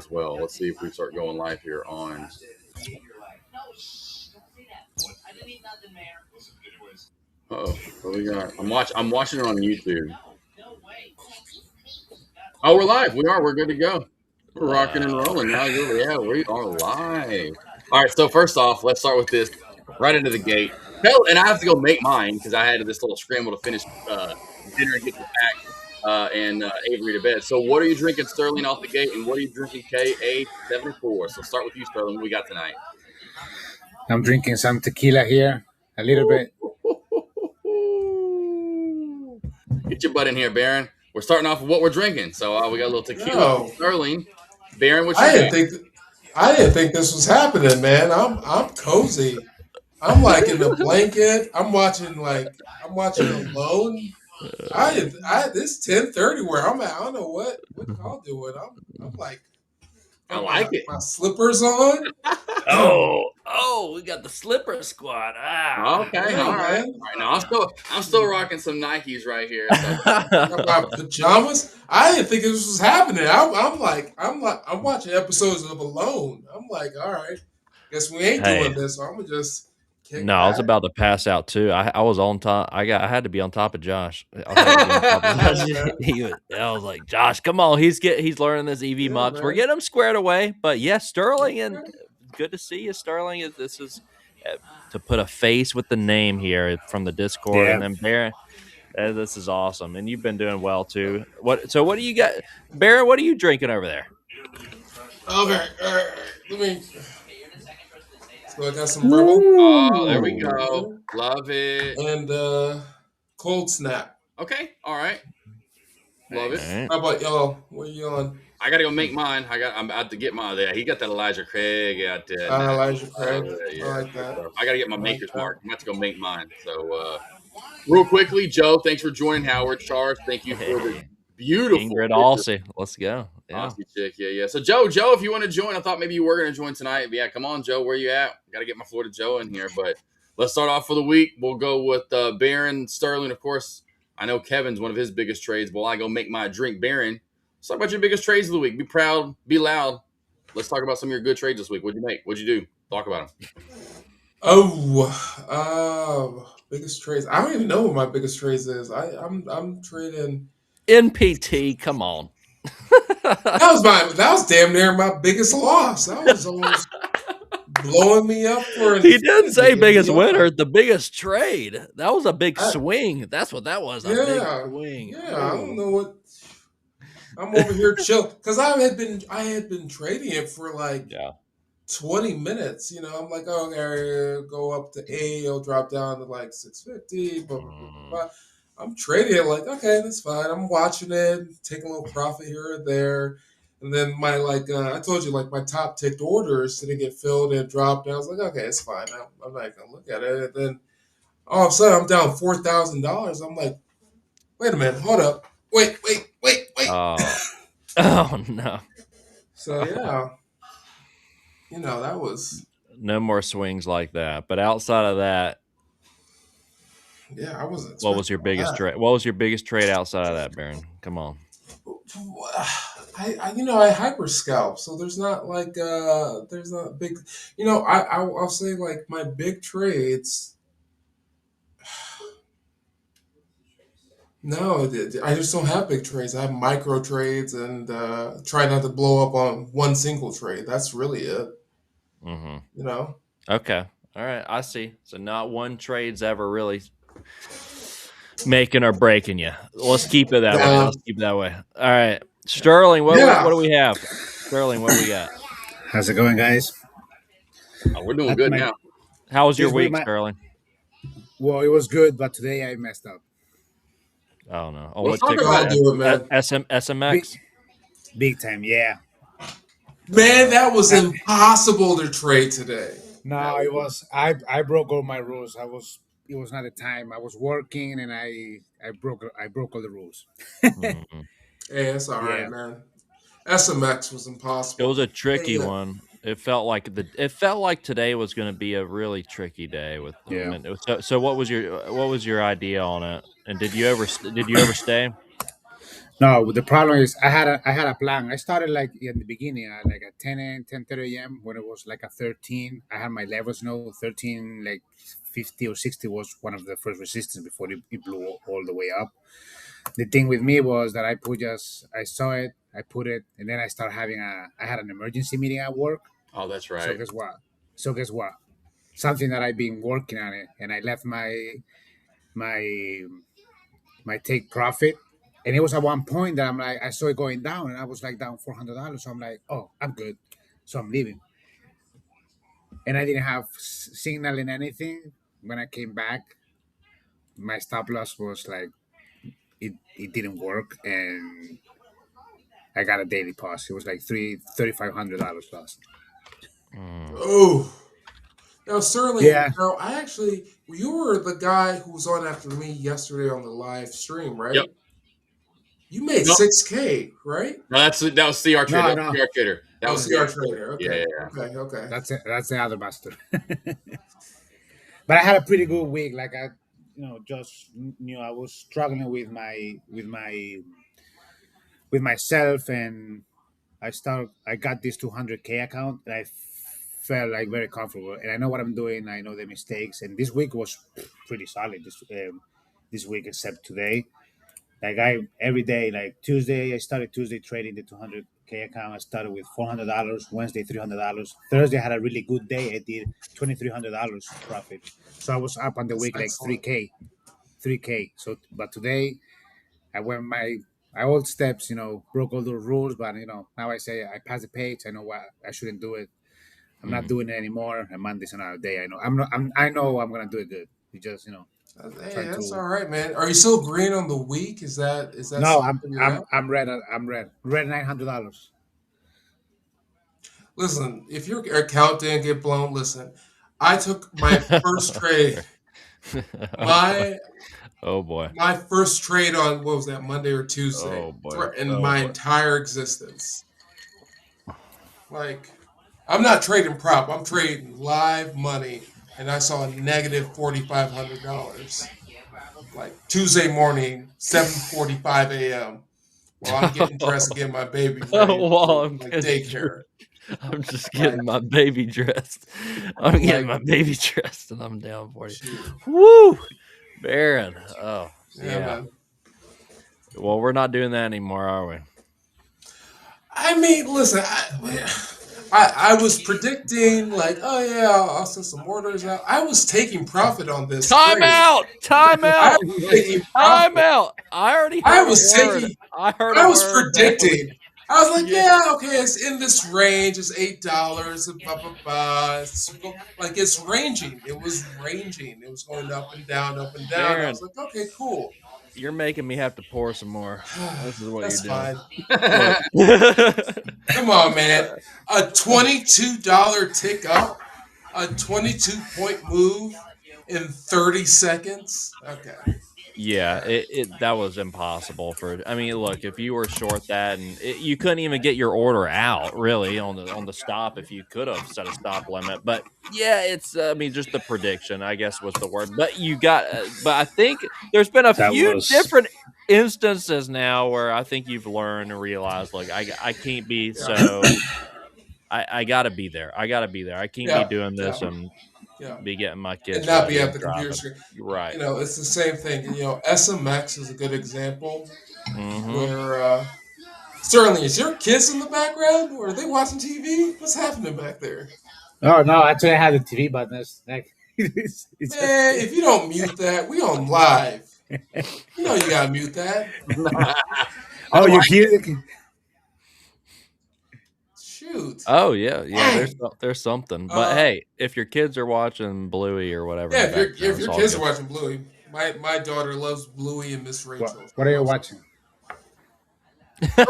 as well. Let's see if we start going live here on. Oh, what we got? I'm watching it on YouTube. Oh, we're live. We are. We're good to go. We're rocking and rolling now. Yeah, we are live. All right. So first off, let's start with this right into the gate. Hell, and I have to go make mine because I had this little scramble to finish dinner and get the pack and Avery to bed. So what are you drinking, Sterling, off the gate, and what are you drinking, KA74? So start with you, Sterling. What we got tonight? I'm drinking some tequila here, a little bit. Get your butt in here, Baron. We're starting off with what we're drinking. So we got a little tequila from Sterling. Baron, what you I got? didn't think this was happening, man. I'm cozy. I'm like in the blanket. I'm watching Alone. This 10:30 where I'm at. I don't know what y'all doing. I'm like, I like it. My slippers on. Oh, we got the slipper squad. Okay, Yeah, all right. man. All right, now I'm still rocking some Nikes right here. So. Got my pajamas. I didn't think this was happening. I'm watching episodes of Alone. I'm like, all right, guess we ain't doing this. So I'm gonna just kick No, I was back. about to pass out too. I was on top. I had to be on top of Josh. I was like, Josh, come on. He's learning this EV mucks. man. We're getting him squared away. But yes, Sterling, and good to see you, Sterling. This is to put a face with the name here from the Discord, Yeah. and then Baron. This is awesome, and you've been doing well too. What do you got, Baron? What are you drinking over there? Okay, all right. Let me. So I got some Rebel. Oh, there we go. Love it. And Cold Snap. Okay, all right. Love it. Right. How about y'all? What are you on? I gotta go make mine. I'm about to get mine. Yeah, he got that Elijah Craig out there. Elijah Craig. Yeah. I like that. I gotta get my maker's mark. I'm about to go make mine. So, real quickly, Joe, thanks for joining. Howard Charles, thank you for the beautiful Ingrid Alsey. Let's go. Yeah. Aussie chick, yeah. So, Joe, if you want to join, I thought maybe you were going to join tonight. Yeah, come on, Joe. Where you at? Got to get my Florida Joe in here. But let's start off for the week. We'll go with Baron, Sterling. Of course, I know Kevin's one of his biggest trades. While I go make my drink, Baron, let's talk about your biggest trades of the week. Be proud, be loud. Let's talk about some of your good trades this week. What'd you make? What'd you do? Talk about them. Biggest trades. I don't even know what my biggest trades is. I'm trading NPT. Come on. that was damn near my biggest loss. That was almost blowing me up for. He didn't say biggest winner, the biggest trade. That was a big swing. That's what that was. A big swing. Yeah, I don't know what. I'm over here chill because I had been trading it for like 20 minutes. I'm like, okay, go up to A, it'll drop down to like 650. But I'm trading it like, okay, that's fine. I'm watching it, taking a little profit here or there. And then my I told you, like my top ticked orders didn't get filled and dropped. And I was like, okay, it's fine. I'm not gonna look at it. And then all of a sudden, I'm down $4,000. I'm like, wait a minute, hold up, wait. Oh no. So yeah, that was no more swings like that. But outside of that, yeah, I wasn't. What was your biggest trade? What was your biggest trade outside of that, Baron? Come on. I hyper scalp, so there's not big. I'll say like my big trades. No, I just don't have big trades. I have micro trades and try not to blow up on one single trade. That's really it. Mm-hmm. Okay. All right. I see. So not one trade's ever really making or breaking you. Let's keep it that way. All right. Sterling, what do we have? Sterling, what do we got? How's it going, guys? We're doing good now. How was your week, Sterling? Well, it was good, but today I messed up. Oh no! Let's talk about it, man. SMX. Big time, yeah. Man, that was impossible to trade today. No, it was. I broke all my rules. It was not the time. I was working and I broke all the rules. Mm-hmm. Hey, that's all right, man. SMX was impossible. It was a tricky one. It felt like today was going to be a really tricky day with them. Yeah. So what was your idea on it? And did you ever stay? No, the problem is I had a plan. I started like in the beginning, like at 10:30 a.m. when it was like a 13. I had my levels, 13, like 50 or 60 was one of the first resistance before it blew all the way up. The thing with me was that I saw it, I put it, and then I had an emergency meeting at work. Oh, that's So right. guess what? Something that I've been working on it, and I left my my take profit. And it was at one point that I'm like, I saw it going down, and I was like down $400. So I'm like, oh, I'm good. So I'm leaving. And I didn't have signal in anything. When I came back, my stop loss was like, it didn't work, and I got a daily pause. It was like $3,500 lost. Oh. Now, Sterling, Yeah. you were the guy who was on after me yesterday on the live stream, right? Yep. You made Nope. 6K, right? No, that was CR Trader. No. CR Trader. That was CR Trader. Okay. Yeah. Okay. That's the other master. But I had a pretty good week. Like I, just I was struggling with myself, and I got this 200K account, and I felt like very comfortable, and I know what I'm doing. I know the mistakes, and this week was pretty solid. This week, except today, like every day, like Tuesday, I started Tuesday trading the 200K account. I started with $400. Wednesday, $300. Thursday, I had a really good day. I did $2,300 profit. So I was up on the week like excellent. 3K. So, but today, I went my old steps. Broke all the rules. But now I say I passed the page. I know what I shouldn't do it. I'm not doing it anymore. And Monday's another day. I know. I know I'm gonna do it good. You just Hey, that's all right, man. Are you still green on the week? Is that No, I'm red. I'm red. Red $900. Listen, if your account didn't get blown, listen. I took my first trade. Oh boy. My first trade on what was that, Monday or Tuesday? Oh boy. In my entire existence. Like, I'm not trading prop. I'm trading live money, and I saw a negative $4,500. Like Tuesday morning, 7:45 a.m. While I'm getting dressed to get my baby ready for daycare. I'm just getting my baby dressed. I'm getting my baby dressed, and I'm down for you. Woo, Baron. Oh, yeah. Man. Well, we're not doing that anymore, are we? I mean, listen, I was predicting like, oh yeah, I'll send some orders out. I was taking profit on this. Time out. I was predicting. I was like, yeah, okay, it's in this range. It's $8. Blah, blah, blah. It's ranging. It was ranging. It was going up and down, up and down. Aaron, I was like, okay, cool. You're making me have to pour some more. This is what That's you're doing. Come on, man. A $22 tick up, a 22-point move in 30 seconds. Okay. Yeah, that was impossible I mean, look, if you were short that and you couldn't even get your order out really on the stop if you could have set a stop limit. But yeah, it's just the prediction, I guess was the word. But but I think there's been a few different instances now where I think you've learned and realized like I can't be so I gotta be there. I can't be doing this and be getting my kids and not be at the computer screen. Right. It's the same thing. SMX is a good example where Sterling, is your kids in the background or are they watching TV? What's happening back there? Oh no, actually I have the TV button. That's like it's man, if you don't mute that, we on live. You know you gotta mute that. Oh, you hear? Shoot. Oh yeah. There's something. But hey, if your kids are watching Bluey or whatever, yeah, if your kids are watching Bluey, my daughter loves Bluey and Miss Rachel. What are you watching? They're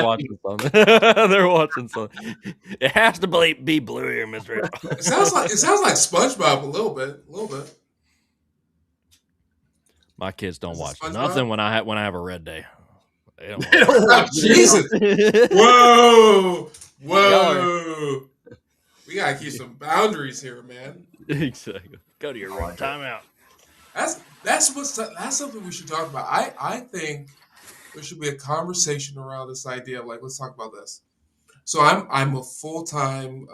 watching something. They're watching something. It has to be Bluey or Miss Rachel. It sounds like SpongeBob a little bit. My kids don't watch nothing when I have a red day. They don't watch Jesus! Whoa! We gotta keep some boundaries here, man. Exactly. Go to your room. Time out. That's something we should talk about. I think there should be a conversation around this idea of like, let's talk about this. So I'm a full-time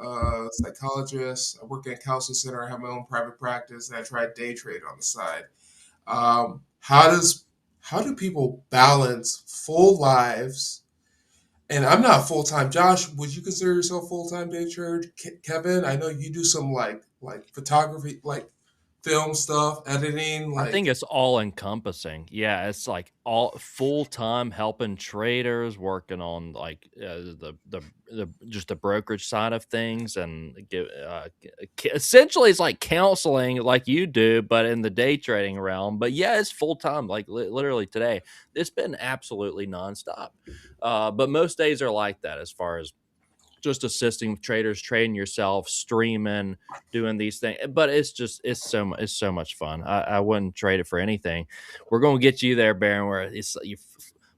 psychologist. I work in a counseling center. I have my own private practice, and I try to day trade on the side. How do people balance full lives? And I'm not full-time. Josh, would you consider yourself full-time day trader? Kevin, I know you do some like photography, like film stuff, editing. I Like, think it's all encompassing. Yeah, it's like all full time helping traders, working on like the just the brokerage side of things, and essentially it's like counseling, like you do, but in the day trading realm. But yeah, it's full time. Like literally today, it's been absolutely nonstop. But most days are like that as far as just assisting traders, trading yourself, streaming, doing these things. But it's so much fun. I wouldn't trade it for anything. We're gonna get you there, Baron, where it's you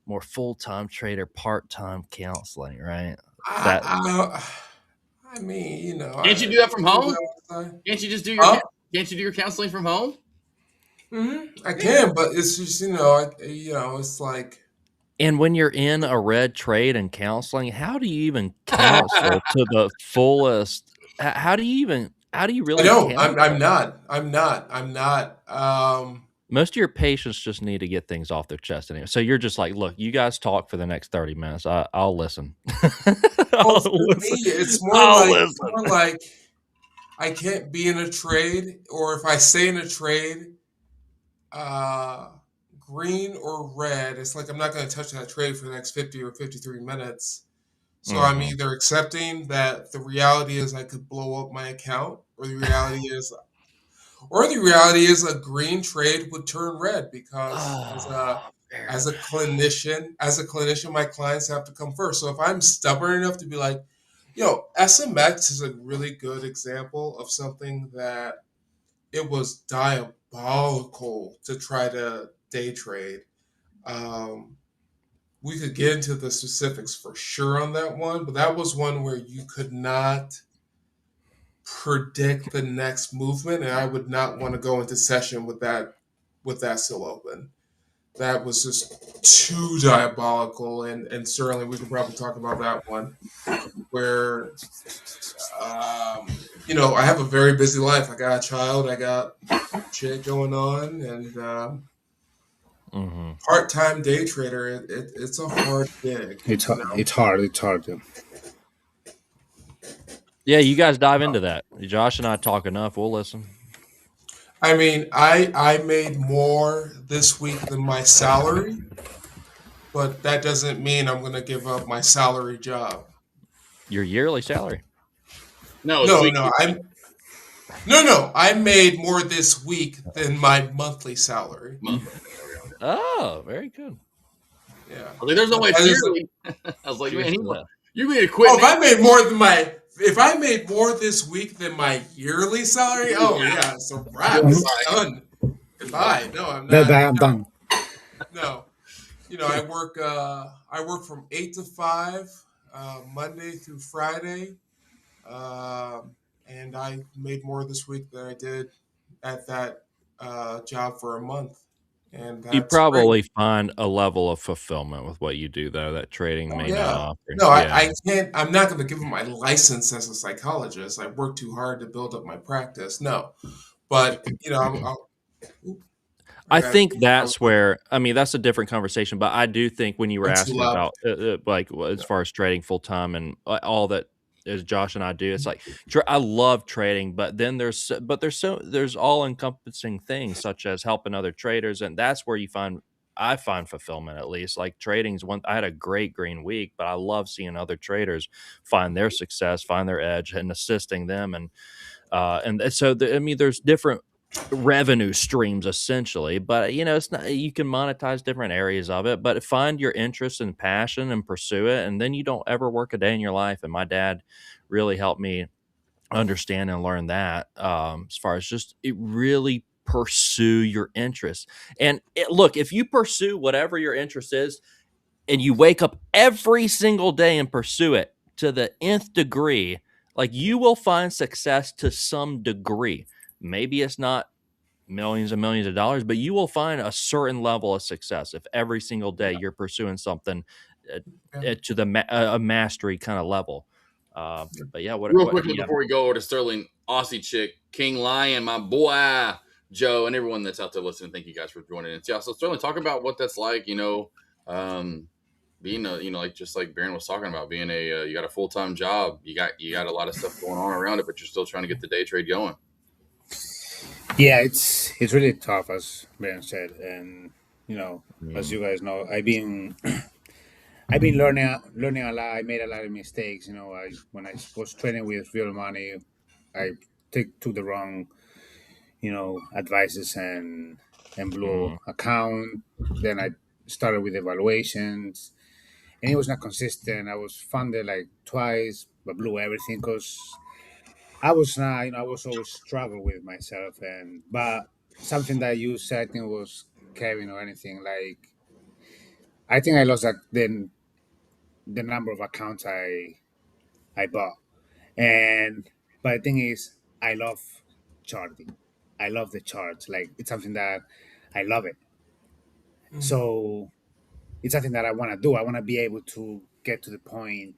more full time trader, part time counseling, right? I mean, you know, Can't you do that from home? Can't you just do your Can't you do your counseling from home? I can, but it's just it's like. And when you're in a red trade and counseling, how do you even counsel to the fullest? How do you really? No, I'm not. Most of your patients just need to get things off their chest anyway. So you're just like, look, you guys talk for the next 30 minutes. I'll listen. It's more like I can't be in a trade, or if I stay in a trade, green or red, it's like I'm not going to touch that trade for the next 50 or 53 minutes. So I'm either accepting that the reality is I could blow up my account, or the reality is a green trade would turn red, because as a clinician, my clients have to come first. So if I'm stubborn enough to be like, SMX is a really good example of something that it was diabolical to try to day trade. We could get into the specifics for sure on that one, but that was one where you could not predict the next movement, and I would not want to go into session with that still open. That was just too diabolical, and certainly we could probably talk about that one, where I have a very busy life. I got a child, I got shit going on, and part-time day trader, it's a hard gig. It's hard. Yeah, you guys dive into that. Josh and I talk enough. We'll listen. I mean, I made more this week than my salary, but that doesn't mean I'm going to give up my salary job. Your yearly salary? No. I made more this week than my monthly salary. Oh, very good. Yeah. I mean, there's no way it's yearly. I was like, man, you mean to quit? Oh, if I made more this week than my yearly salary, yeah, it's a wrap. It's done. Goodbye. No, I'm not. I'm done. No. I work from 8 to 5, Monday through Friday. And I made more this week than I did at that job for a month. And you probably find a level of fulfillment with what you do, though, that trading may not offer. No, I can't. I'm not going to give them my license as a psychologist. I worked too hard to build up my practice. No, but I think that's where. I mean, that's a different conversation. But I do think when you were asking about as far as trading full time and all that, as Josh and I do, it's like I love trading, but then there's all encompassing things such as helping other traders, and that's where I find fulfillment, at least. Like trading's one. I had a great green week, but I love seeing other traders find their success, find their edge, and assisting them, and so there's different revenue streams essentially, but it's not, you can monetize different areas of it, but find your interest and passion and pursue it, and then you don't ever work a day in your life. And my dad really helped me understand and learn that, as far as just really pursue your interest. And look, if you pursue whatever your interest is and you wake up every single day and pursue it to the nth degree, like, you will find success to some degree. Maybe it's not millions and millions of dollars, but you will find a certain level of success if every single day you're pursuing something to a mastery kind of level. But yeah, real quickly before we go over to Sterling, Aussie chick, King Lion, my boy, Joe, and everyone that's out there listening. Thank you guys for joining us. Yeah, so Sterling, talk about what that's like. Being a, like just like Baron was talking about, being a you got a full-time job, you got a lot of stuff going on around it, but you're still trying to get the day trade going. Yeah, it's really tough, as Baron said, and as you guys know, I've been learning a lot. I made a lot of mistakes. When I was training with real money, I took the wrong advices and blew account. Then I started with evaluations, and it was not consistent. I was funded like twice, but blew everything because I was not. I was always struggle with myself, but something that you said, I think was Kevin or anything like. I think I lost the number of accounts I bought, and but the thing is, I love charting. I love the charts. Like it's something that I love it. So it's something that I want to do. I want to be able to get to the point,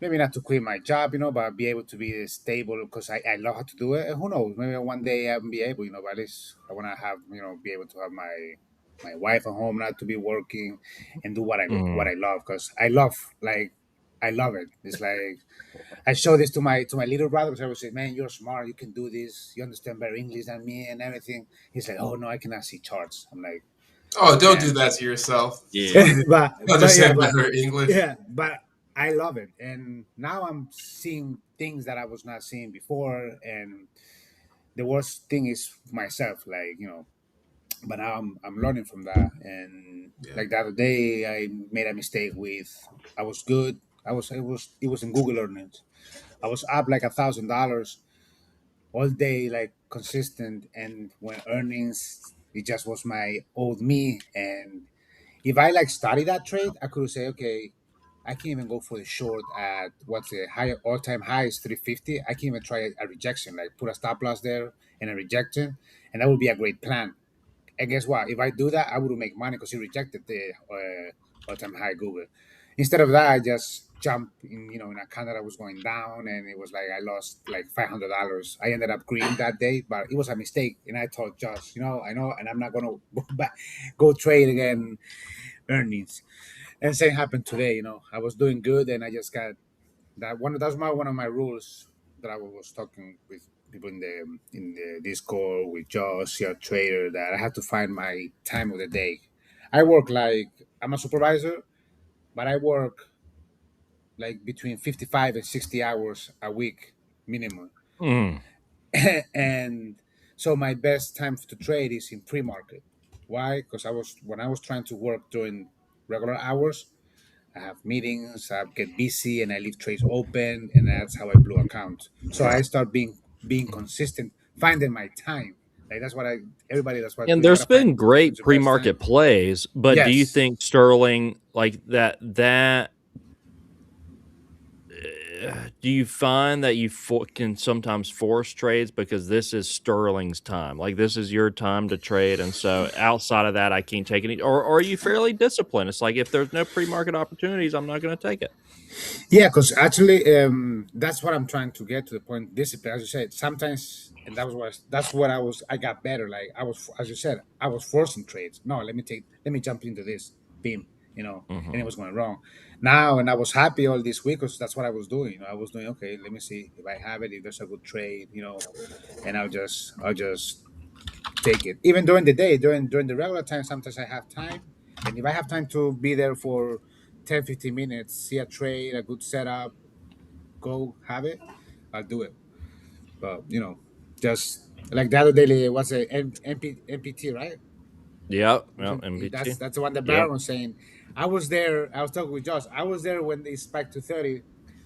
maybe not to quit my job, but be able to be stable because I love how to do it. And who knows? Maybe one day I'll be able, but at least I want to have, be able to have my wife at home, not to be working, and do what I love because I love it. It's like I show this to my little brother because I would say, "Man, you're smart. You can do this. You understand better English than me and everything." He's like, "Oh no, I cannot see charts." I'm like, "Oh, don't do that to yourself." Yeah, but understand better English. Yeah, but I love it, and now I'm seeing things that I was not seeing before, and the worst thing is myself, like But now I'm learning from that, and like the other day, I made a mistake with. I was good. It was in Google earnings. I was up like $1,000 all day, like consistent, and when earnings, it just was my old me. And if I like study that trade, I could say, okay, I can even go for the short at what's the higher all-time high is 350. I can even try a rejection, like put a stop loss there and a rejection, and that would be a great plan. And guess what? If I do that, I would make money because he rejected the all-time high Google. Instead of that, I just jumped in a account that I was going down, and it was like I lost like $500. I ended up green that day, but it was a mistake. And I told Josh, I know, and I'm not gonna go back, go trade again earnings. And same happened today. I was doing good, and I just got that one. That's one of my rules that I was talking with people in the Discord with Josh, your trader, that I have to find my time of the day. I work like I'm a supervisor, but I work like between 55 and 60 hours a week minimum. And so my best time to trade is in pre-market. Why? Because when I was trying to work during regular hours, I have meetings, I get busy, and I leave trades open, and that's how I blew accounts. So I start being consistent, finding my time. Like that's what everybody. That's what. And You there's gotta find been great your best pre-market time. plays, but do you Yes. think Sterling like that? Do you find that you can sometimes force trades because this is Sterling's time? Like this is your time to trade, and so outside of that, I can't take any. Or are you fairly disciplined? It's like if there's no pre-market opportunities, I'm not going to take it. Yeah, because actually, that's what I'm trying to get to the point. Discipline, as you said, sometimes, and that's what I got better. Like I was, as you said, I was forcing trades. No, let me jump into this beam, and it was going wrong. Now, and I was happy all this week because that's what I was doing. I was doing okay. Let me see if I have it, if there's a good trade, and I'll just take it. Even during the day, during the regular time, sometimes I have time, and if I have time to be there for 10, 15 minutes, see a trade, a good setup, go have it, I'll do it. But just like the other day, what's a MPT, right? Yep. Was Well, it- MBT. That's the one that Yep. Baron was saying. I was there. I was talking with Josh. I was there when they spiked to 30.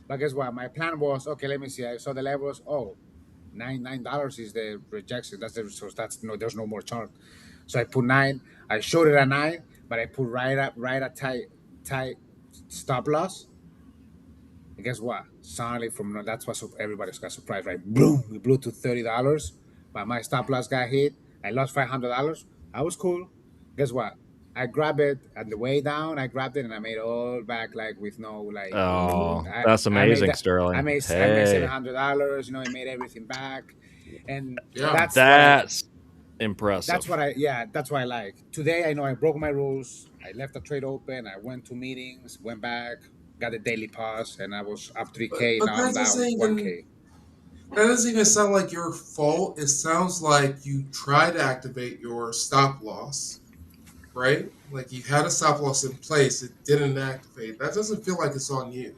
But guess what? My plan was okay. Let me see. I saw the levels. Oh, $9 is the rejection. That's the resource. That's no. There's no more chart. So I put 9. I showed it at 9, but I put right at tight stop loss. And guess what? Suddenly, that's what everybody's got surprised, right? Boom! We blew to $30. but my stop loss got hit. I lost $500. I was cool. Guess what? I grabbed it on the way down. I grabbed it and I made all back like with no like. Oh, Mhm. that's I made amazing, that. Sterling. I made Hey, $700. You know, I made everything back, and Yeah. that's impressive. that's what I yeah that's what I like. Today I know I broke my rules. I left the trade open. I went to meetings, went back, got a daily pause, and I was up 3K. But Now I'm down 1K. that doesn't even sound like your fault. It sounds like you tried to activate your stop loss, right? Like you had a stop loss in place, it didn't activate. That doesn't feel like it's on you.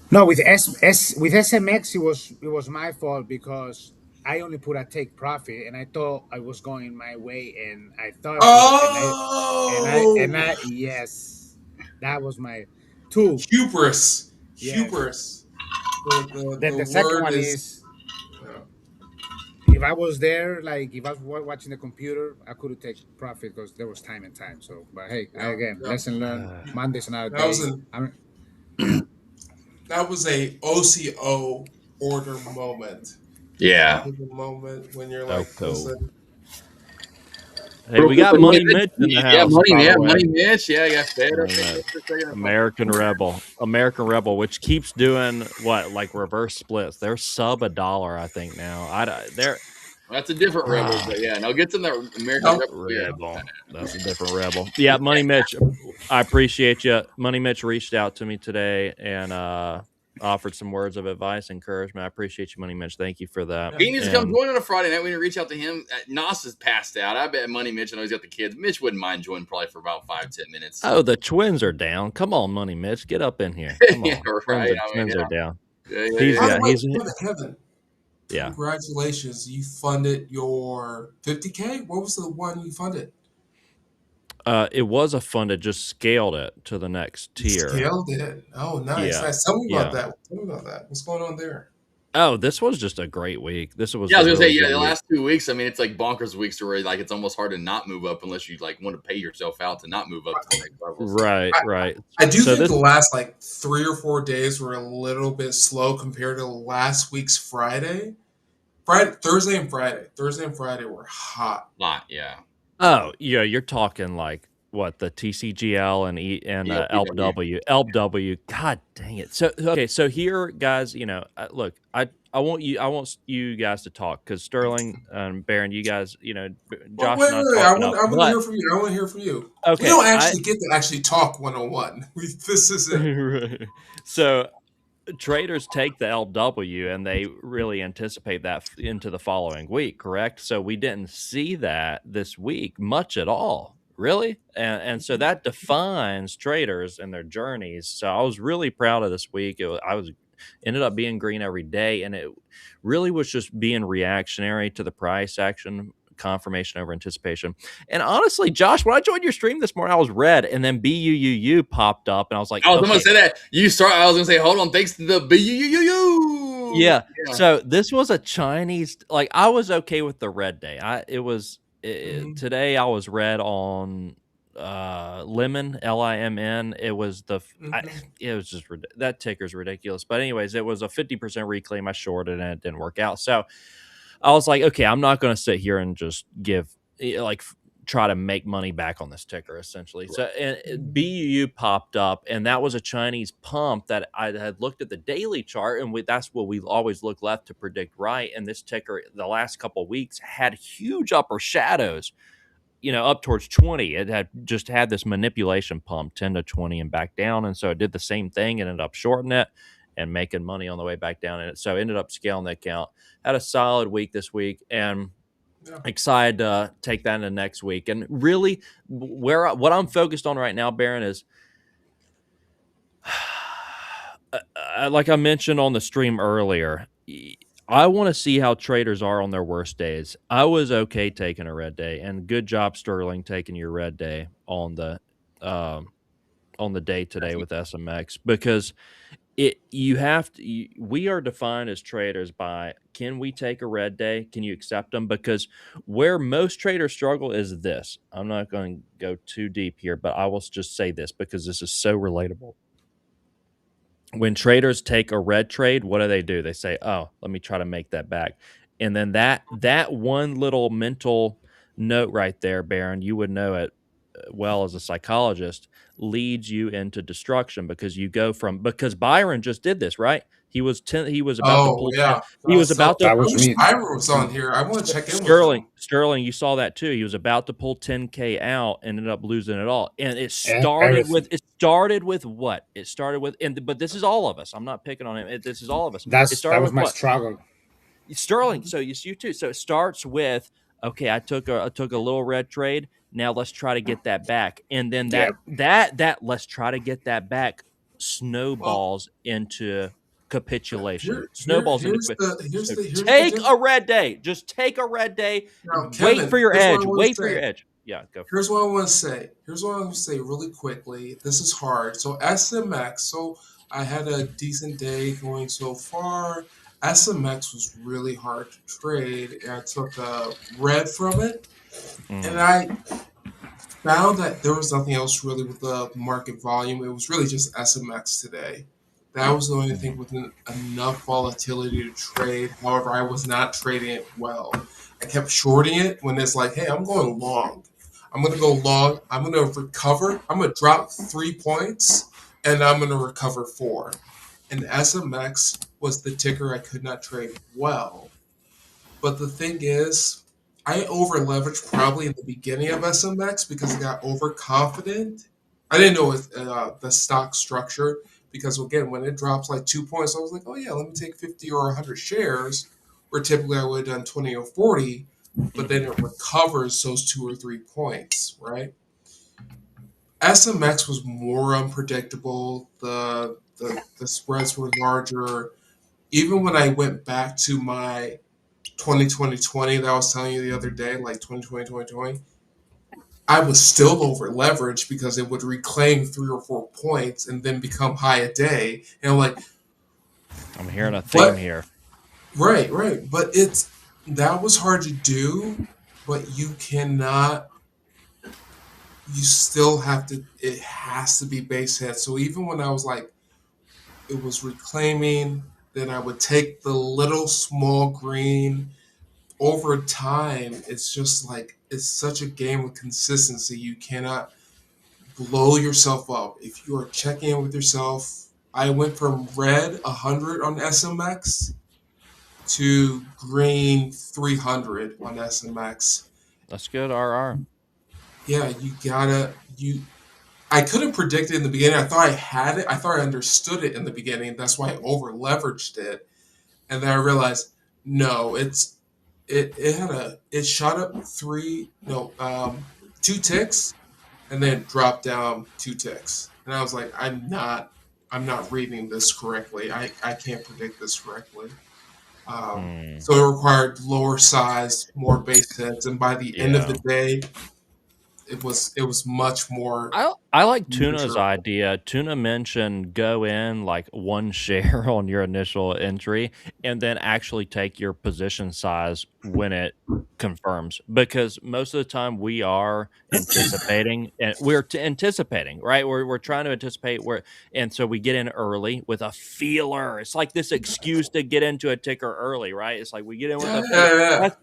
No, with with SMX it was my fault because I only put a take profit and I thought I was going my way and I thought Oh, yes, that was my two. hubris, Yes. hubris. The Then the the second word one is. is Yeah. if I was there, like if I was watching the computer, I could take profit because there was time and time. So, but hey, Yeah, again, yeah. lesson learned. Monday's another That was day. an Yeah. that was a OCO order moment. Yeah. The moment when you're So like, cool. listen, Hey, we got Money Mitch in the house. Money Mitch. Yeah, got fed up. American Rebel, which keeps doing what, like reverse splits. They're sub $1, I think now. They're That's a different rebel, but yeah, no, gets in the American Oh. Rebel. That's a different Rebel. Yeah, Money Mitch, I appreciate you. Money Mitch reached out to me today and offered some words of advice, encouragement. I appreciate you, Money Mitch. Thank you for that. He needs to come join on a Friday night. We need to reach out to him. Nos is passed out. I bet Money Mitch, I know he's got the kids. Mitch wouldn't mind joining probably for about 5-10 minutes. Oh, the twins are down. Come on, Money Mitch. Get up in here. Come on. Yeah, right. Twins are down. Kevin. Yeah. Congratulations. You funded your 50K? What was the one you funded? It was a fund that just scaled it to the next tier. Scaled it. Oh, nice. Yeah. Nice. Tell me about that. Tell me about that. What's going on there? Oh, this was just a great week. This was I was gonna really say, the last 2 weeks. I mean, it's like bonkers weeks where like it's almost hard to not move up unless you like want to pay yourself out to not move up to the next level. Right. I do think the last like 3 or 4 days were a little bit slow compared to last week's Friday. Thursday and Friday were hot. Yeah. Oh, yeah. You're talking like what, the TCGL and LW. LW. God dang it. So okay. So here, guys. Look, I want you guys to talk because Sterling and Baron, you guys, Josh. Wait. I want to hear from you. I want to hear from you. Okay. We don't actually get to actually talk 101. This is it. Right. So traders take the LW and they really anticipate that into the following week, correct? So we didn't see that this week much at all, really. And so that defines traders and their journeys. So I was really proud of this week. Ended up being green every day, and it really was just being reactionary to the price action, confirmation over anticipation. And honestly, Josh, when I joined your stream this morning, I was red, and then BUUU popped up, and I was like, I was going to say that. I was going to say, hold on, thanks to the BUUU. Yeah. So this was a Chinese, like I was okay with the red day. Today I was red on Lemon, LIMN. It was it was just that ticker's ridiculous. But anyways, it was a 50% reclaim. I shorted and it didn't work out. So I was like, okay, I'm not going to sit here and just try to make money back on this ticker, essentially. Right. So and BUU popped up, and that was a Chinese pump that I had looked at the daily chart, and that's what we always look left to predict right. And this ticker, the last couple of weeks, had huge upper shadows, up towards 20. It had just had this manipulation pump, 10 to 20 and back down. And so it did the same thing, ended up shorting it and making money on the way back down in it. So ended up scaling the account. Had a solid week this week, and excited to take that into next week. And really, what I'm focused on right now, Baron, is like I mentioned on the stream earlier, I want to see how traders are on their worst days. I was okay taking a red day, and good job, Sterling, taking your red day on the day today with SMX, because we are defined as traders by, can we take a red day? Can you accept them? Because where most traders struggle is this. I'm not going to go too deep here, but I will just say this because this is so relatable. When traders take a red trade, what do? They say, oh, let me try to make that back. And then that one little mental note right there, Baron, you would know it well as a psychologist, leads you into destruction because you go from because Byron just did this, right? He was about to pull 10. Yeah. He was about to That I was wish me. Ira was on here. I want to check in with him. Sterling, you saw that too. He was about to pull 10K out, ended up losing it all. And it Everything. started with what? It started with but this is all of us. I'm not picking on him. This is all of us. It That started was with my what? struggle. Sterling, so you too. So it starts with, okay, I took a little red trade. Now let's try to get that back. And then that let's try to get that back snowballs into capitulation. Take a red day. Just take a red day. Now, Kevin, wait for your edge. Wait for your edge. Yeah, go for Here's what I want to say. Really quickly. This is hard. So SMX. So I had a decent day going so far. SMX was really hard to trade. And I took a red from it, and I found that there was nothing else really with the market volume. It was really just SMX today. That was the only thing with enough volatility to trade. However, I was not trading it well. I kept shorting it when it's like, hey, I'm going long. I'm going to go long. I'm going to recover. I'm going to drop 3 points, and I'm going to recover 4. And SMX was the ticker I could not trade well. But the thing is, I over-leveraged probably in the beginning of SMX because I got overconfident. I didn't know the stock structure because, again, when it drops like 2 points, I was like, oh, yeah, let me take 50 or 100 shares, where typically I would have done 20 or 40, but then it recovers those 2 or 3 points, right? SMX was more unpredictable. The spreads were larger. Even when I went back to my 2020 that I was telling you the other day, like 2020, I was still over leveraged because it would reclaim 3 or 4 points and then become high a day. And I'm hearing a theme here. Right. But that was hard to do, but you cannot. You still have to. It has to be base hit. So even when I was like, it was reclaiming, then I would take the little small green. Over time, it's just like it's such a game of consistency. You cannot blow yourself up. If you are checking in with yourself, I went from red 100 on SMX to green 300 on SMX. That's good, RR. Yeah, I couldn't predict it in the beginning. I thought I had it. I thought I understood it in the beginning. That's why I over leveraged it. And then I realized, no, it shot up 2 ticks and then dropped down 2 ticks. And I was like, I'm not reading this correctly. I can't predict this correctly. So it required lower size, more base hits, and by the end of the day, it was much more. I like Tuna's idea. Tuna mentioned go in like 1 share on your initial entry and then actually take your position size when it confirms, because most of the time we are anticipating and we're anticipating, right? We're trying to anticipate and so we get in early with a feeler. It's like this excuse to get into a ticker early, right? It's like we get in with a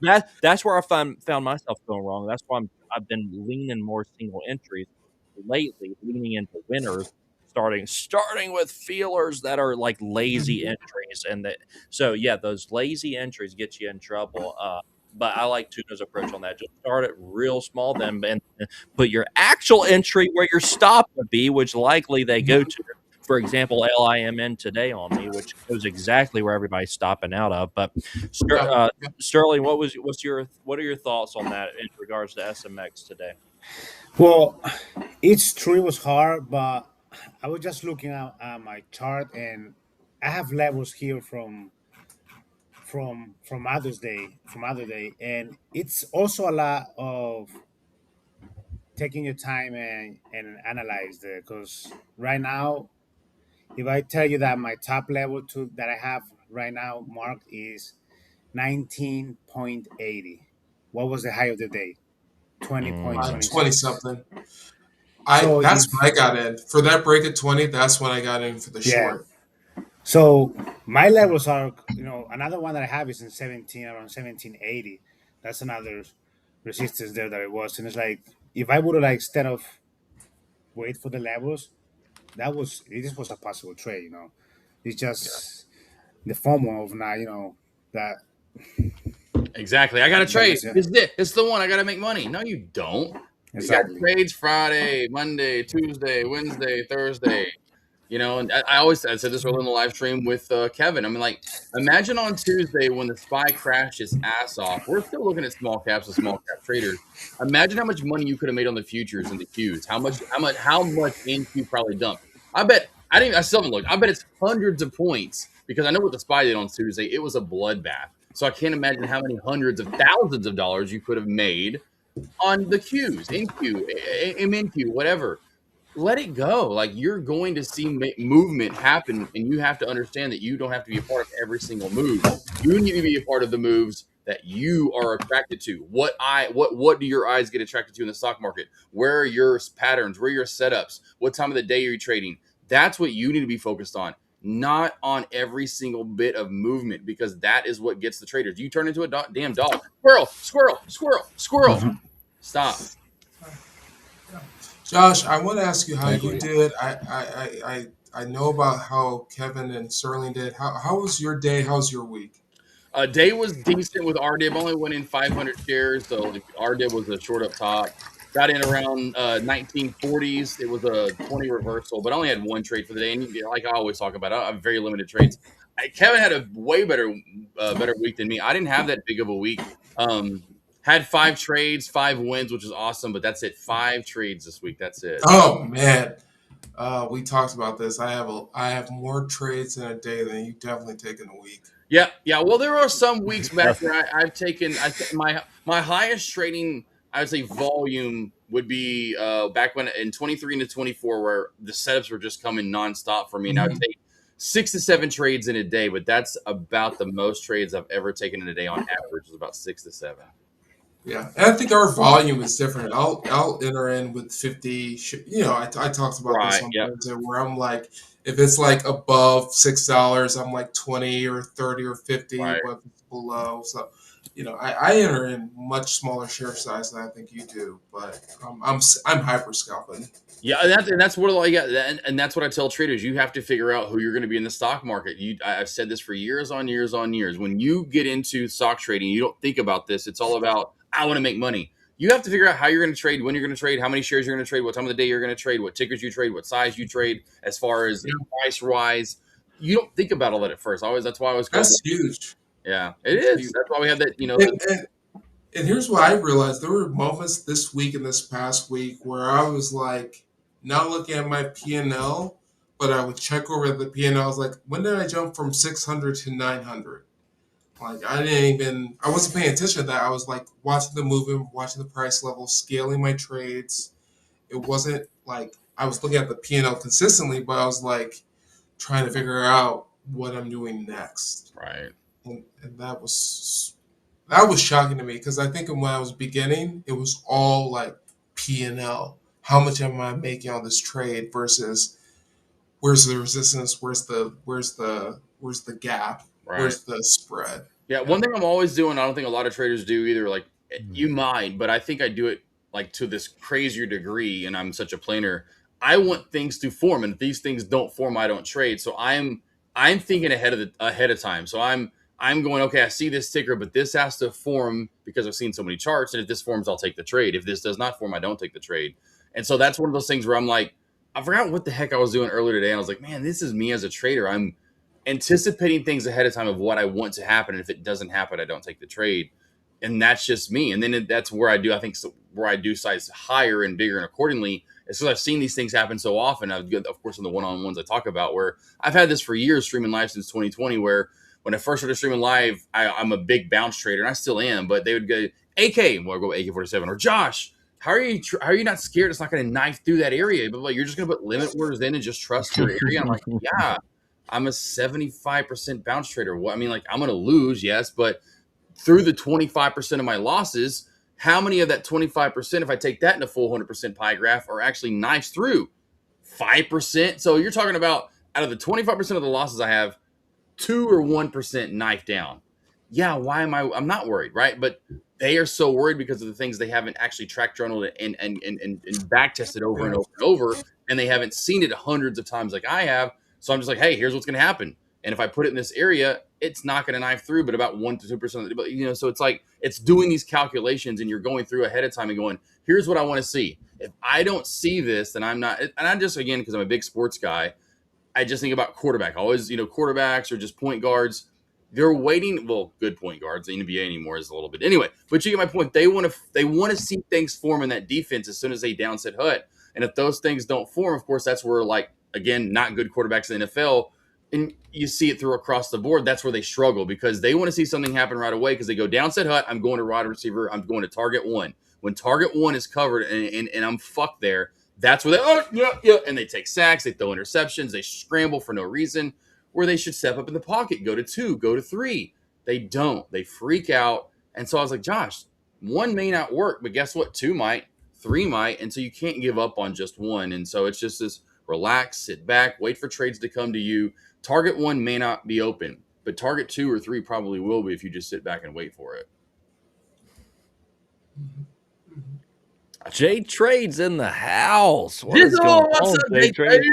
feeler. That's where I found myself going wrong. That's why I've been leaning more single entries lately, leaning into winners, starting with feelers that are like lazy entries, and those lazy entries get you in trouble. But I like Tuna's approach on that. Just start it real small, then and put your actual entry where your stop would be, which likely they go to. For example, LIMN today on me, which goes exactly where everybody's stopping out of. But Sterling, what are your thoughts on that in regards to SMX today? Well, each tree was hard, but I was just looking at my chart, and I have levels here from other day, and it's also a lot of taking your time and analyze it, because right now, if I tell you that my top level that I have right now marked is 19.80. What was the high of the day? 20.20. 20 something. That's when I got in. For that break at 20, that's when I got in for the short. So My levels are, another one that I have is in 17, around 1780. That's another resistance there that it was. And it's like, if I would have, like, instead of wait for the levels, it was a possible trade. It's just the FOMO of now, that. Exactly. I got to trade. Yeah. It's the one. I got to make money. No, you don't. Exactly. You got trades Friday, Monday, Tuesday, Wednesday, Thursday. And I said this earlier in the live stream with Kevin. I mean, like, imagine on Tuesday when the SPY crashed its ass off. We're still looking at small caps and small cap traders. Imagine how much money you could have made on the futures and the Qs. How much NQ probably dumped. I still haven't looked. I bet it's hundreds of points because I know what the SPY did on Tuesday. It was a bloodbath. So I can't imagine how many hundreds of thousands of dollars you could have made on the Qs, NQ, MNQ, whatever. Let it go. Like, you're going to see movement happen, and you have to understand that you don't have to be a part of every single move. You need to be a part of the moves that you are attracted to. What do your eyes get attracted to in the stock market? Where are your patterns? Where are your setups? What time of the day are you trading? That's what you need to be focused on, not on every single bit of movement, because that is what gets the traders. You turn into a damn dog. Squirrel. Stop. Josh, I want to ask you how you did. I know about how Kevin and Sterling did. How was your day? How's your week? Day was decent with RDIB. Only went in 500 shares, so RDIB was a short up top. Got in around 1940s. It was a 20 reversal, but I only had one trade for the day. And like I always talk about, I have very limited trades. Kevin had a way better week than me. I didn't have that big of a week. Had 5 trades, 5 wins, which is awesome, but that's it. 5 trades this week. That's it. Oh man, we talked about this. I have more trades in a day than you definitely take in a week. Yeah. Well, there are some weeks back where I've taken. My highest trading, I would say, volume would be back when in 23 into 24, where the setups were just coming nonstop for me, and I would take 6 to 7 trades in a day. But that's about the most trades I've ever taken in a day on average. Is about 6 to 7. Yeah, and I think our volume is different. I'll enter in with 50. I talked about this on Wednesday, where I'm like, if it's like above $6, I'm like 20 or 30 or 50, but if it's below. So, I enter in much smaller share size than I think you do, but I'm hyper scalping. Yeah, and that's what and that's what I tell traders. You have to figure out who you're going to be in the stock market. I've said this for years on years on years. When you get into stock trading, you don't think about this. It's all about, I want to make money. You have to figure out how you're going to trade, when you're going to trade, how many shares you're going to trade, what time of the day you're going to trade, what tickers you trade, what size you trade, as far as price rise. You don't think about all that at first. That's why I was. That's huge. Yeah, it is. Huge. That's why we have that. And here's what I realized: there were moments this week and this past week where I was like, not looking at my P&L, but I would check over the P&L. I was like, when did I jump from 600 to 900? Like, I wasn't paying attention to that. I was like watching the movement, watching the price level, scaling my trades. It wasn't like I was looking at the P&L consistently, but I was like trying to figure out what I'm doing next. Right. And that was shocking to me, because I think when I was beginning, it was all like P&L. How much am I making on this trade versus where's the resistance, where's the gap, where's the spread? Yeah, one thing I'm always doing, I don't think a lot of traders do either, like you might, but I think I do it like to this crazier degree, and I'm such a planer. I want things to form, and if these things don't form, I don't trade. So I'm thinking ahead of time. So I'm going, okay, I see this ticker, but this has to form because I've seen so many charts, and if this forms, I'll take the trade. If this does not form, I don't take the trade. And so that's one of those things where I'm like, I forgot what the heck I was doing earlier today. And I was like, man, this is me as a trader. I'm anticipating things ahead of time of what I want to happen. And if it doesn't happen, I don't take the trade. And that's just me. And then that's where I do size higher and bigger and accordingly. It's because I've seen these things happen so often. Of course, in the one-on-ones I talk about, where I've had this for years, streaming live since 2020, where when I first started streaming live, I'm a big bounce trader, and I still am. But they would go, AK, well, I'll go AK-47, or Josh, how are you not scared it's not going to knife through that area? But like, you're just going to put limit orders in and just trust your area. I'm like, yeah, I'm a 75% bounce trader. Well, I mean, like, I'm going to lose, yes, but through the 25% of my losses, how many of that 25%, if I take that in a full 100% pie graph, are actually knifes through? 5%. So you're talking about, out of the 25% of the losses I have, 2 or 1% knife down. Yeah, why am I'm not worried, right? But they are so worried because of the things they haven't actually track journaled and back tested over and over and over, and they haven't seen it hundreds of times like I have. So I'm just like, hey, here's what's going to happen. And if I put it in this area, it's not going to knife through, but about 1 to 2%. But so it's like it's doing these calculations, and you're going through ahead of time and going, here's what I want to see. If I don't see this, then I'm not. And I'm just, again, because I'm a big sports guy, I just think about quarterback. Always, quarterbacks or just point guards. They're waiting. Well, good point guards. The NBA anymore is a little bit anyway. But you get my point. They want to see things form in that defense as soon as they downset Hut. And if those things don't form, of course, that's where, like, again, not good quarterbacks in the NFL, and you see it through across the board. That's where they struggle because they want to see something happen right away because they go downset Hut. I'm going to wide receiver. I'm going to target one. When target one is covered and I'm fucked there, that's where they and they take sacks, they throw interceptions, they scramble for no reason. Where they should step up in the pocket, go to 2, go to 3. They don't. They freak out. And so I was like, Josh, 1 may not work, but guess what? 2 might, 3 might, and so you can't give up on just 1. And so it's just this relax, sit back, wait for trades to come to you. Target 1 may not be open, but target 2 or 3 probably will be if you just sit back and wait for it. Jay Trades in the house. What's up, Jay Trades?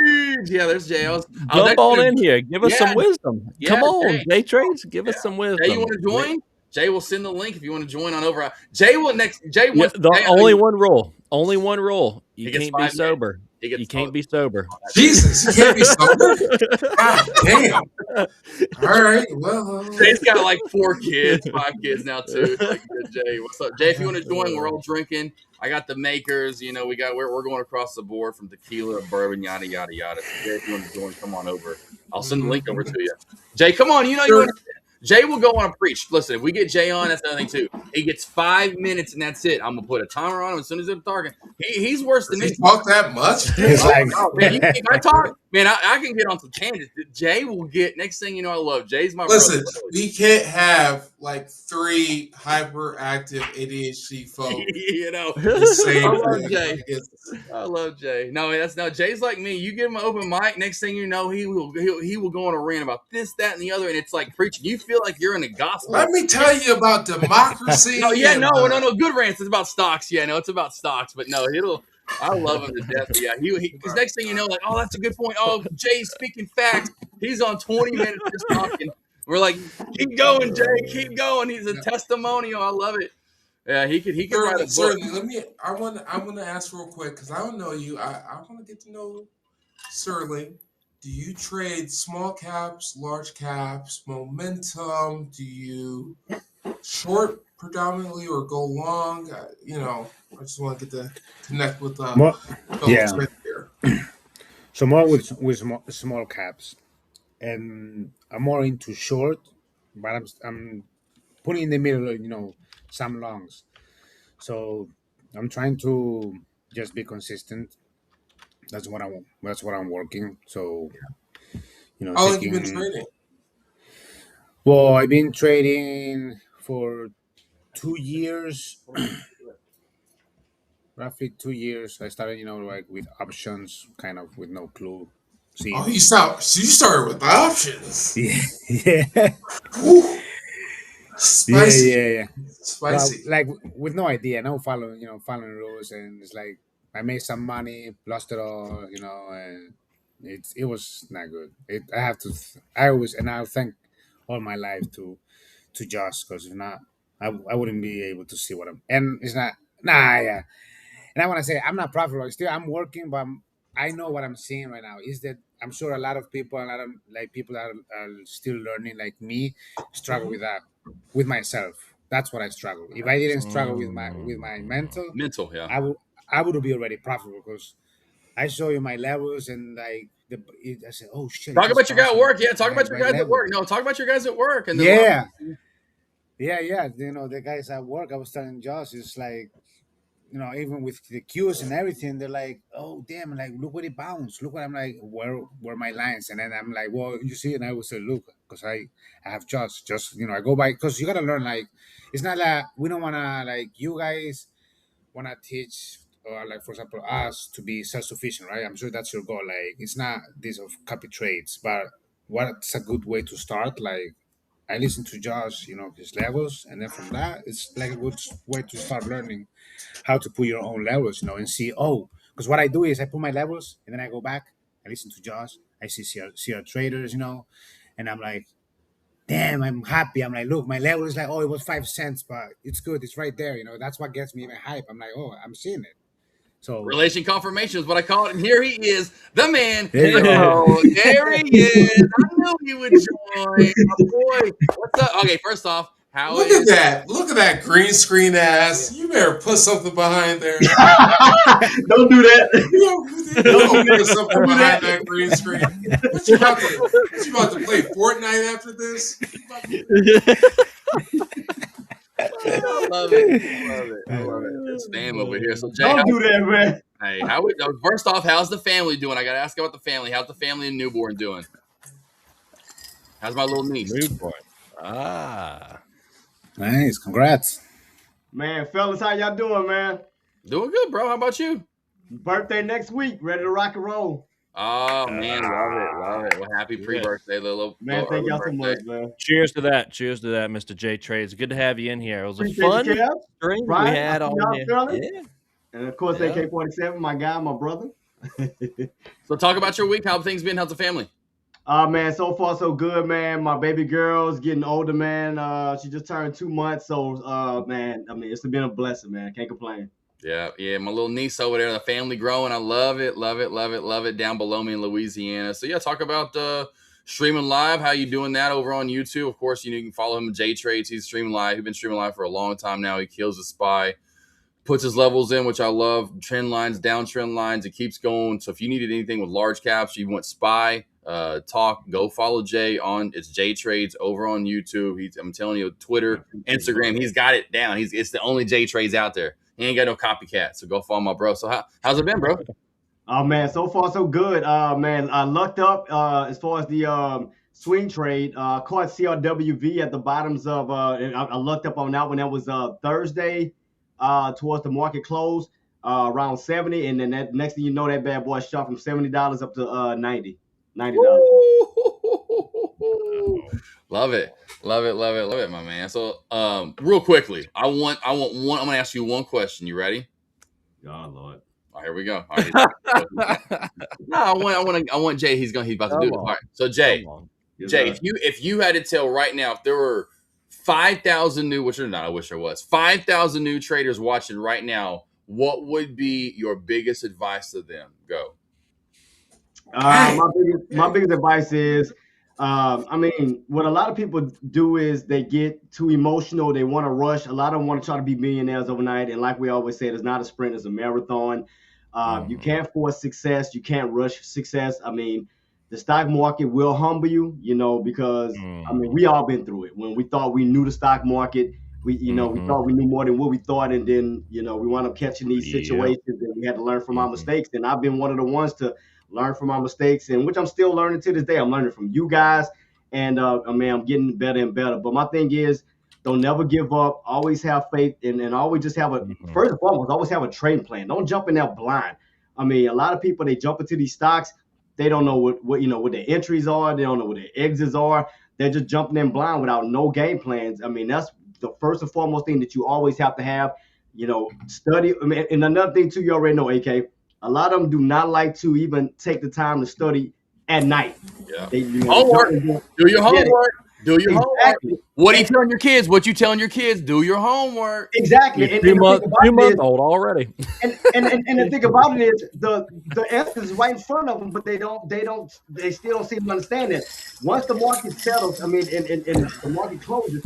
Yeah, there's Jay. Jump on in here. Give us some wisdom. Come on, Jay Trades. Give us some wisdom. Jay, you want to join? Jay will send the link if you want to join on over. Jay will next. Jay wants only one rule. Only one rule. You can't be sober. You can't be sober. Jesus, you can't be sober? God damn. All right, well. Jay's got like 4 kids, 5 kids now too. Like, Jay, what's up, Jay? If you want to join, we're all drinking. I got the makers. We're going across the board from tequila, bourbon, yada yada yada. So Jay, if you want to join, come on over. I'll send the link over to you. Jay, come on. You want to. Jay will go on a preach. Listen, if we get Jay on, that's another thing too. He gets 5 minutes and that's it. I'm gonna put a timer on him as soon as it's target. He's worse than me. He talk that much? Man, I talk. Man, I can get on some tangents. Jay will get. Next thing you know, I love Jay's my brother. Listen, we can't have like 3 hyperactive ADHD folks. I love Jay. No, Jay's like me. You give him an open mic. Next thing you know, he will go on a rant about this, that, and the other, and it's like preaching. You feel like you're in the gospel. Let me tell you about democracy. No, good rants. It's about stocks. Yeah, no, it's about stocks. But no, I love him to death. Yeah, because next thing you know, like, oh, that's a good point. Oh, Jay's speaking facts. He's on 20 minutes just talking. We're like, keep going, Jay. Keep going. He's a testimonial. I love it. Yeah, he could write a book. I want to ask real quick because I don't know you. I want to get to know Sterling. Do you trade small caps, large caps, momentum? Do you short predominantly or go long? I just want to get to connect with right here. So more with small caps, and I'm more into short, but I'm putting in the middle, some longs. So I'm trying to just be consistent. That's what I want. That's what I'm working. So, how long have you been trading? Well, I've been trading for 2 years. Roughly 2 years. I started, like with options, kind of with no clue. See, you started with options. Yeah. Spicy. Yeah. Spicy. Well, like with no idea, no following rules, and it's like I made some money, lost it all, and it was not good. I'll thank all my life to Josh, because if not, I wouldn't be able to see what I'm. And it's not. Yeah. And I want to say I'm not profitable. Still, I'm working, but I know what I'm seeing right now is that I'm sure a lot of people people are still learning like me struggle with that, with myself. That's what I struggle. If I didn't struggle with my mental, yeah, I would be already profitable, because I show you my levels and like I said, oh shit. Talk about your guy at work. Yeah, talk about your guys at work. No, talk about your guys at work. And yeah. The guys at work. I was telling Josh, it's like, even with the cues and everything, they're like, oh damn, like look what it bounced. Look what I'm like, where were my lines? And then I'm like, well, you see, and I will say, look, because I have just I go by, because you gotta learn, like, it's not like we don't wanna, like, you guys wanna teach, or like, for example, us to be self-sufficient, right? I'm sure that's your goal. Like, it's not this of copy trades, but what's a good way to start. Like I listen to Josh, his levels, and then from that, it's like a good way to start learning how to put your own levels, and see. Oh, because what I do is I put my levels, and then I go back, I listen to Josh, I see our traders, and I'm like, damn, I'm happy. I'm like, look, my level is like, oh, it was 5 cents, but it's good. It's right there. That's what gets me even hype. I'm like, oh, I'm seeing it. So relation confirmation is what I call it. And here he is, the man. There you go. There he is. I knew he would join. My boy. What's up? Okay, first off, Look at that. Look at that green screen ass. You better put something behind there. Don't do that. Don't put something behind that green screen. What you about to play Fortnite after this? I love it. It's Spam over here. So Jay, don't do that, man. Hey, first off, how's the family doing? I got to ask about the family. How's the family and newborn doing? How's my little niece? Newborn. Nice. Congrats. Man, fellas, how y'all doing, man? Doing good, bro. How about you? Birthday next week. Ready to rock and roll. Oh, man. Love it. Well, happy pre-birthday, little man. Thank y'all so much, man. Cheers to that, Mr. J Trades. Good to have you in here. It was Appreciate a fun stream we had on here. Yeah. And of course, AK-47, my guy, my brother. So talk about your week. How have things been? How's the family? Man, so far so good, man. My baby girl's getting older, man. She just turned 2 months, so man, I mean, it's been a blessing, man. Can't complain. Yeah. My little niece over there, the family growing. I love it. Down below me in Louisiana. So yeah, talk about streaming live. How you doing that over on YouTube? Of course, you can follow him, J Trades. He's streaming live. He's been streaming live for a long time now. He kills the spy. Puts his levels in, which I love. Trend lines, downtrend lines. It keeps going. So if you needed anything with large caps, you want spy talk, go follow Jay on it's J Trades over on YouTube. I'm telling you, Twitter, Instagram, he's got it down. It's the only J Trades out there. He ain't got no copycat. So go follow my bro. So how's it been, bro? Oh man, so far so good. Man, I lucked up as far as the swing trade. Caught CRWV at the bottoms of. I lucked up on that one. That was Thursday. Towards the market close, around 70, and then that next thing you know, that bad boy shot from $70 up to $90. Love it, my man. So, real quickly, I'm gonna ask you one question. You ready? Oh Lord. Oh, here we go. All right. No, I want Jay. He's about to do it. All right. So Jay, if you had to tell right now, if there were 5,000 new, which are not, I wish there was 5,000 new traders watching right now, what would be your biggest advice to them? Go. My biggest advice is, I mean, what a lot of people do is they get too emotional. They want to rush. A lot of them want to try to be millionaires overnight. And like we always say, it's not a sprint, it's a marathon. You can't force success. You can't rush success. I mean, the stock market will humble you, because I mean, we all been through it. When we thought we knew the stock market, we thought we knew more than what we thought, and then we wound up catching these situations, and we had to learn from our mistakes. And I've been one of the ones to learn from my mistakes, and which I'm still learning to this day. I'm learning from you guys, and I'm getting better and better. But my thing is, don't never give up. Always have faith, and always just have first and foremost, always have a trading plan. Don't jump in there blind. I mean, a lot of people, they jump into these stocks. They don't know what their entries are. They don't know what their exits are. They're just jumping in blind without no game plans. I mean, that's the first and foremost thing that you always have to have. Study. I mean, and another thing too, you already know, AK. A lot of them do not like to even take the time to study at night. Yeah. Homework. Do your homework. Do your homework. What are you telling your kids? What you telling your kids? Do your homework. Exactly. And 2 month old already. And the thing about it is the answer is right in front of them, but they still don't seem to understand that. Once the market settles, I mean, and the market closes,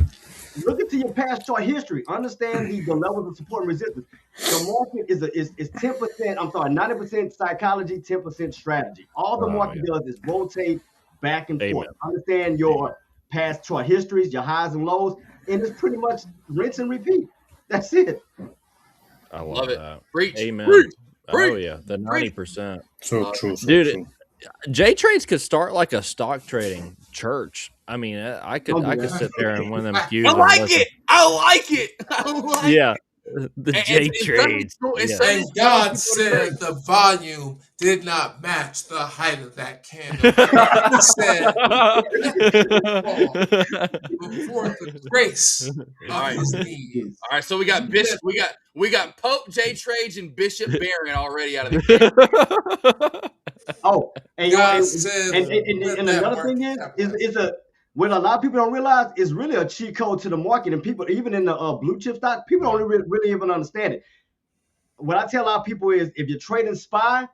look into your past chart history. Understand the levels of support and resistance. The market is 10%. I'm sorry, 90% psychology, 10% strategy. All the market does is rotate back and forth. Understand your past chart histories, your highs and lows, and it's pretty much rinse and repeat. That's it. I love it. Preach. Amen. Preach. Oh yeah, the 90%. So true, dude. J Trades could start like a stock trading church. I mean, I could sit there and win them cues. I like it. Yeah. The J trades. And God said the volume did not match the height of that candle. He said, before the grace of his knees. All right, so we got Bishop, we got Pope J Trades and Bishop Barron already out of the game. Oh, and another thing is what a lot of people don't realize is really a cheat code to the market, and people even in the blue chip stock, people don't really even understand it. What I tell a lot of people is, if you're trading SPY,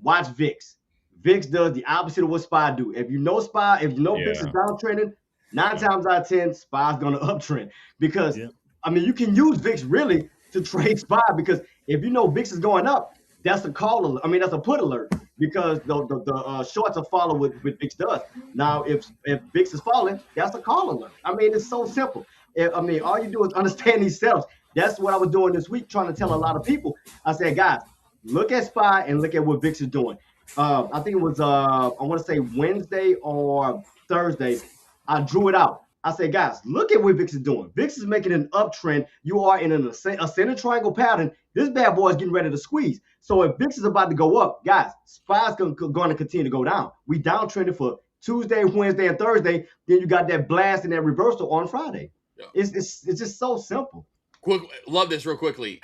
watch VIX. VIX does the opposite of what SPY do. If you know SPY, if you know VIX is downtrending, 9 times out of 10, SPY is going to uptrend, because I mean, you can use VIX really to trade SPY, because if you know VIX is going up, that's a call alert. I mean, that's a put alert, because the shorts are follow what VIX does. Now, if VIX is falling, that's a call alert. I mean, it's so simple. I mean, all you do is understand these setups. That's what I was doing this week, trying to tell a lot of people. I said, guys, look at SPY and look at what VIX is doing. I think it was, I want to say Wednesday or Thursday, I drew it out. I said, guys, look at what VIX is doing. VIX is making an uptrend. You are in an ascending triangle pattern. This bad boy is getting ready to squeeze. So if VIX is about to go up, guys, SPY is going to continue to go down. We downtrended for Tuesday, Wednesday, and Thursday. Then you got that blast and that reversal on Friday. Yeah. It's just so simple. Quick, love this real quickly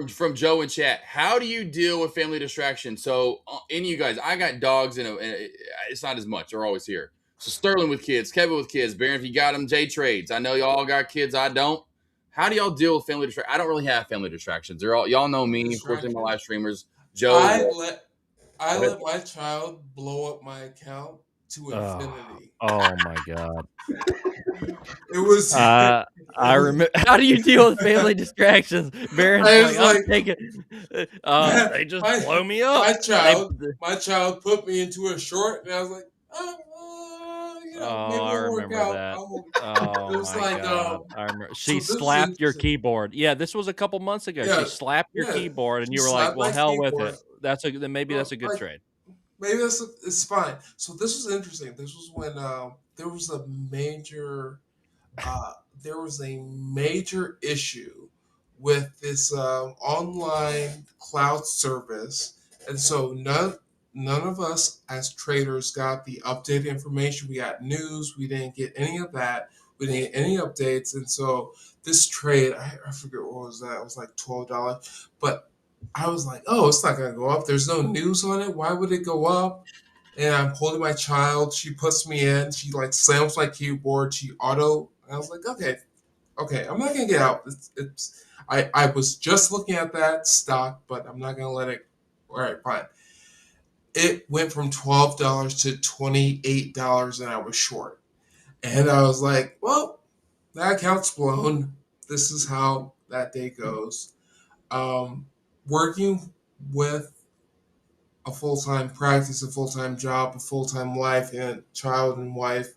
from Joe in chat. How do you deal with family distraction? So, any of you guys, I got dogs, and it's not as much. They're always here. So Sterling with kids, Kevin with kids, Barron, if you got them, J Trades. I know y'all got kids, I don't. How do y'all deal with family distractions? I don't really have family distractions. They're all, y'all know me, of course, in my live streamers. Joe, I let my child blow up my account to infinity. Oh my god! It was. I remember. How do you deal with family distractions, Barron? They just blow me up. My child put me into a short, and I was like, I remember that. Oh my god! I remember. She slapped your keyboard. Yeah, this was a couple months ago. Yeah, she slapped your keyboard, and you were like, "Well, hell with it." That's a good trade. Maybe it's fine. So this was interesting. This was when there was a major issue with this online cloud service, and so none of us as traders got the updated information. We got news. We didn't get any of that. We didn't get any updates. And so this trade, I forget what was that. It was like $12. But I was like, oh, it's not going to go up. There's no news on it. Why would it go up? And I'm holding my child. She puts me in. She like slams my keyboard. She auto. I was like, okay, I'm not going to get out. I was just looking at that stock, but I'm not going to let it. All right, fine. It went from $12 to $28, and I was short. And I was like, well, that account's blown. This is how that day goes. Working with a full-time practice, a full-time job, a full-time life, and child and wife,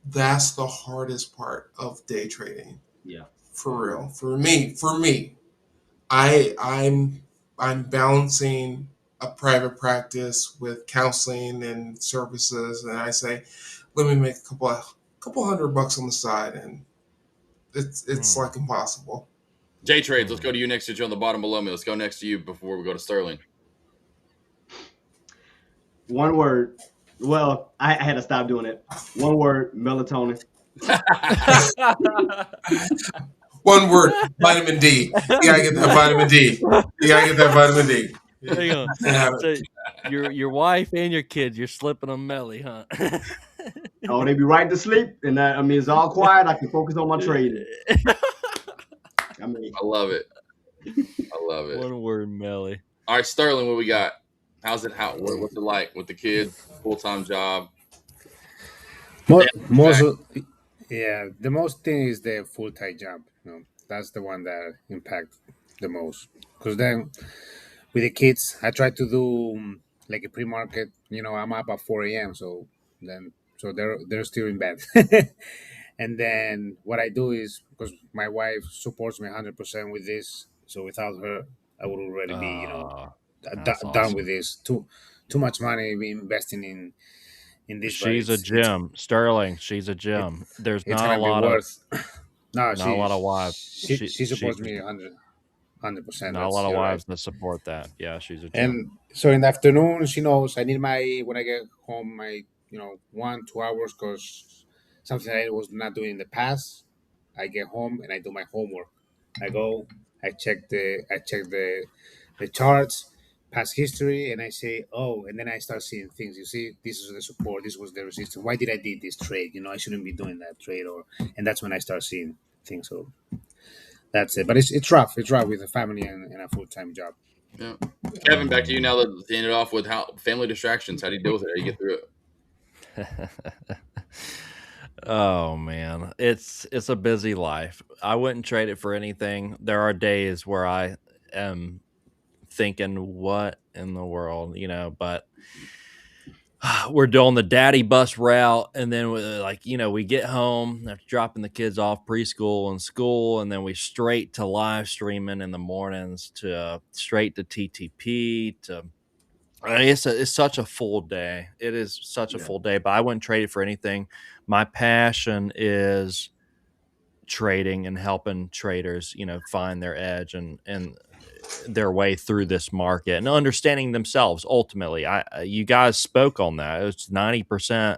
that's the hardest part of day trading. Yeah. For real. For me. I'm balancing a private practice with counseling and services, and I say, let me make a couple $100 on the side, and it's like impossible. J Trades, let's go to you next to Joe on the bottom below me. Let's go next to you before we go to Sterling. One word. Well, I had to stop doing it. One word: melatonin. One word: vitamin D. You gotta get that vitamin D. Hang on. So your wife and your kids, you're slipping them melly, huh? Oh, they be right to sleep, and I mean it's all quiet. I can focus on my trading. I love it. One word, melly. All right, Sterling, what we got? What's it like with the kids, full-time job? The most thing is the full-time job. That's the one that impacts the most. Because then with the kids, I try to do like a pre-market. I'm up at 4 a.m. So they're still in bed. And then what I do is, because my wife supports me 100% with this, so without her, I would already be done with this. Too much money investing in this. She's a gem, Sterling. She's a gem. There's not a lot of. No, not a lot of wives. She supports me 100. 100%. Not a lot of wives that support that. Yeah, she's a gem. And so in the afternoon, she knows I need when I get home, my 1-2 hours, because something I was not doing in the past. I get home and I do my homework. I go, I check the charts, past history, and I say, oh, and then I start seeing things. You see, this is the support, this was the resistance. Why did I did this trade? I shouldn't be doing that trade, and that's when I start seeing things. So that's it. But it's rough. It's rough with a family and a full-time job. Yeah. Kevin, back to you now. To end it off with how family distractions. How do you deal with it? How do you get through it? Oh man, it's a busy life. I wouldn't trade it for anything. There are days where I am thinking, what in the world, but we're doing the daddy bus route, and then we get home after dropping the kids off preschool and school, and then we straight to live streaming in the mornings, to straight to TTP. It's such a full day. It is such a full day, but I wouldn't trade it for anything. My passion is trading and helping traders, find their edge and their way through this market and understanding themselves. Ultimately, you guys spoke on that. It's 90%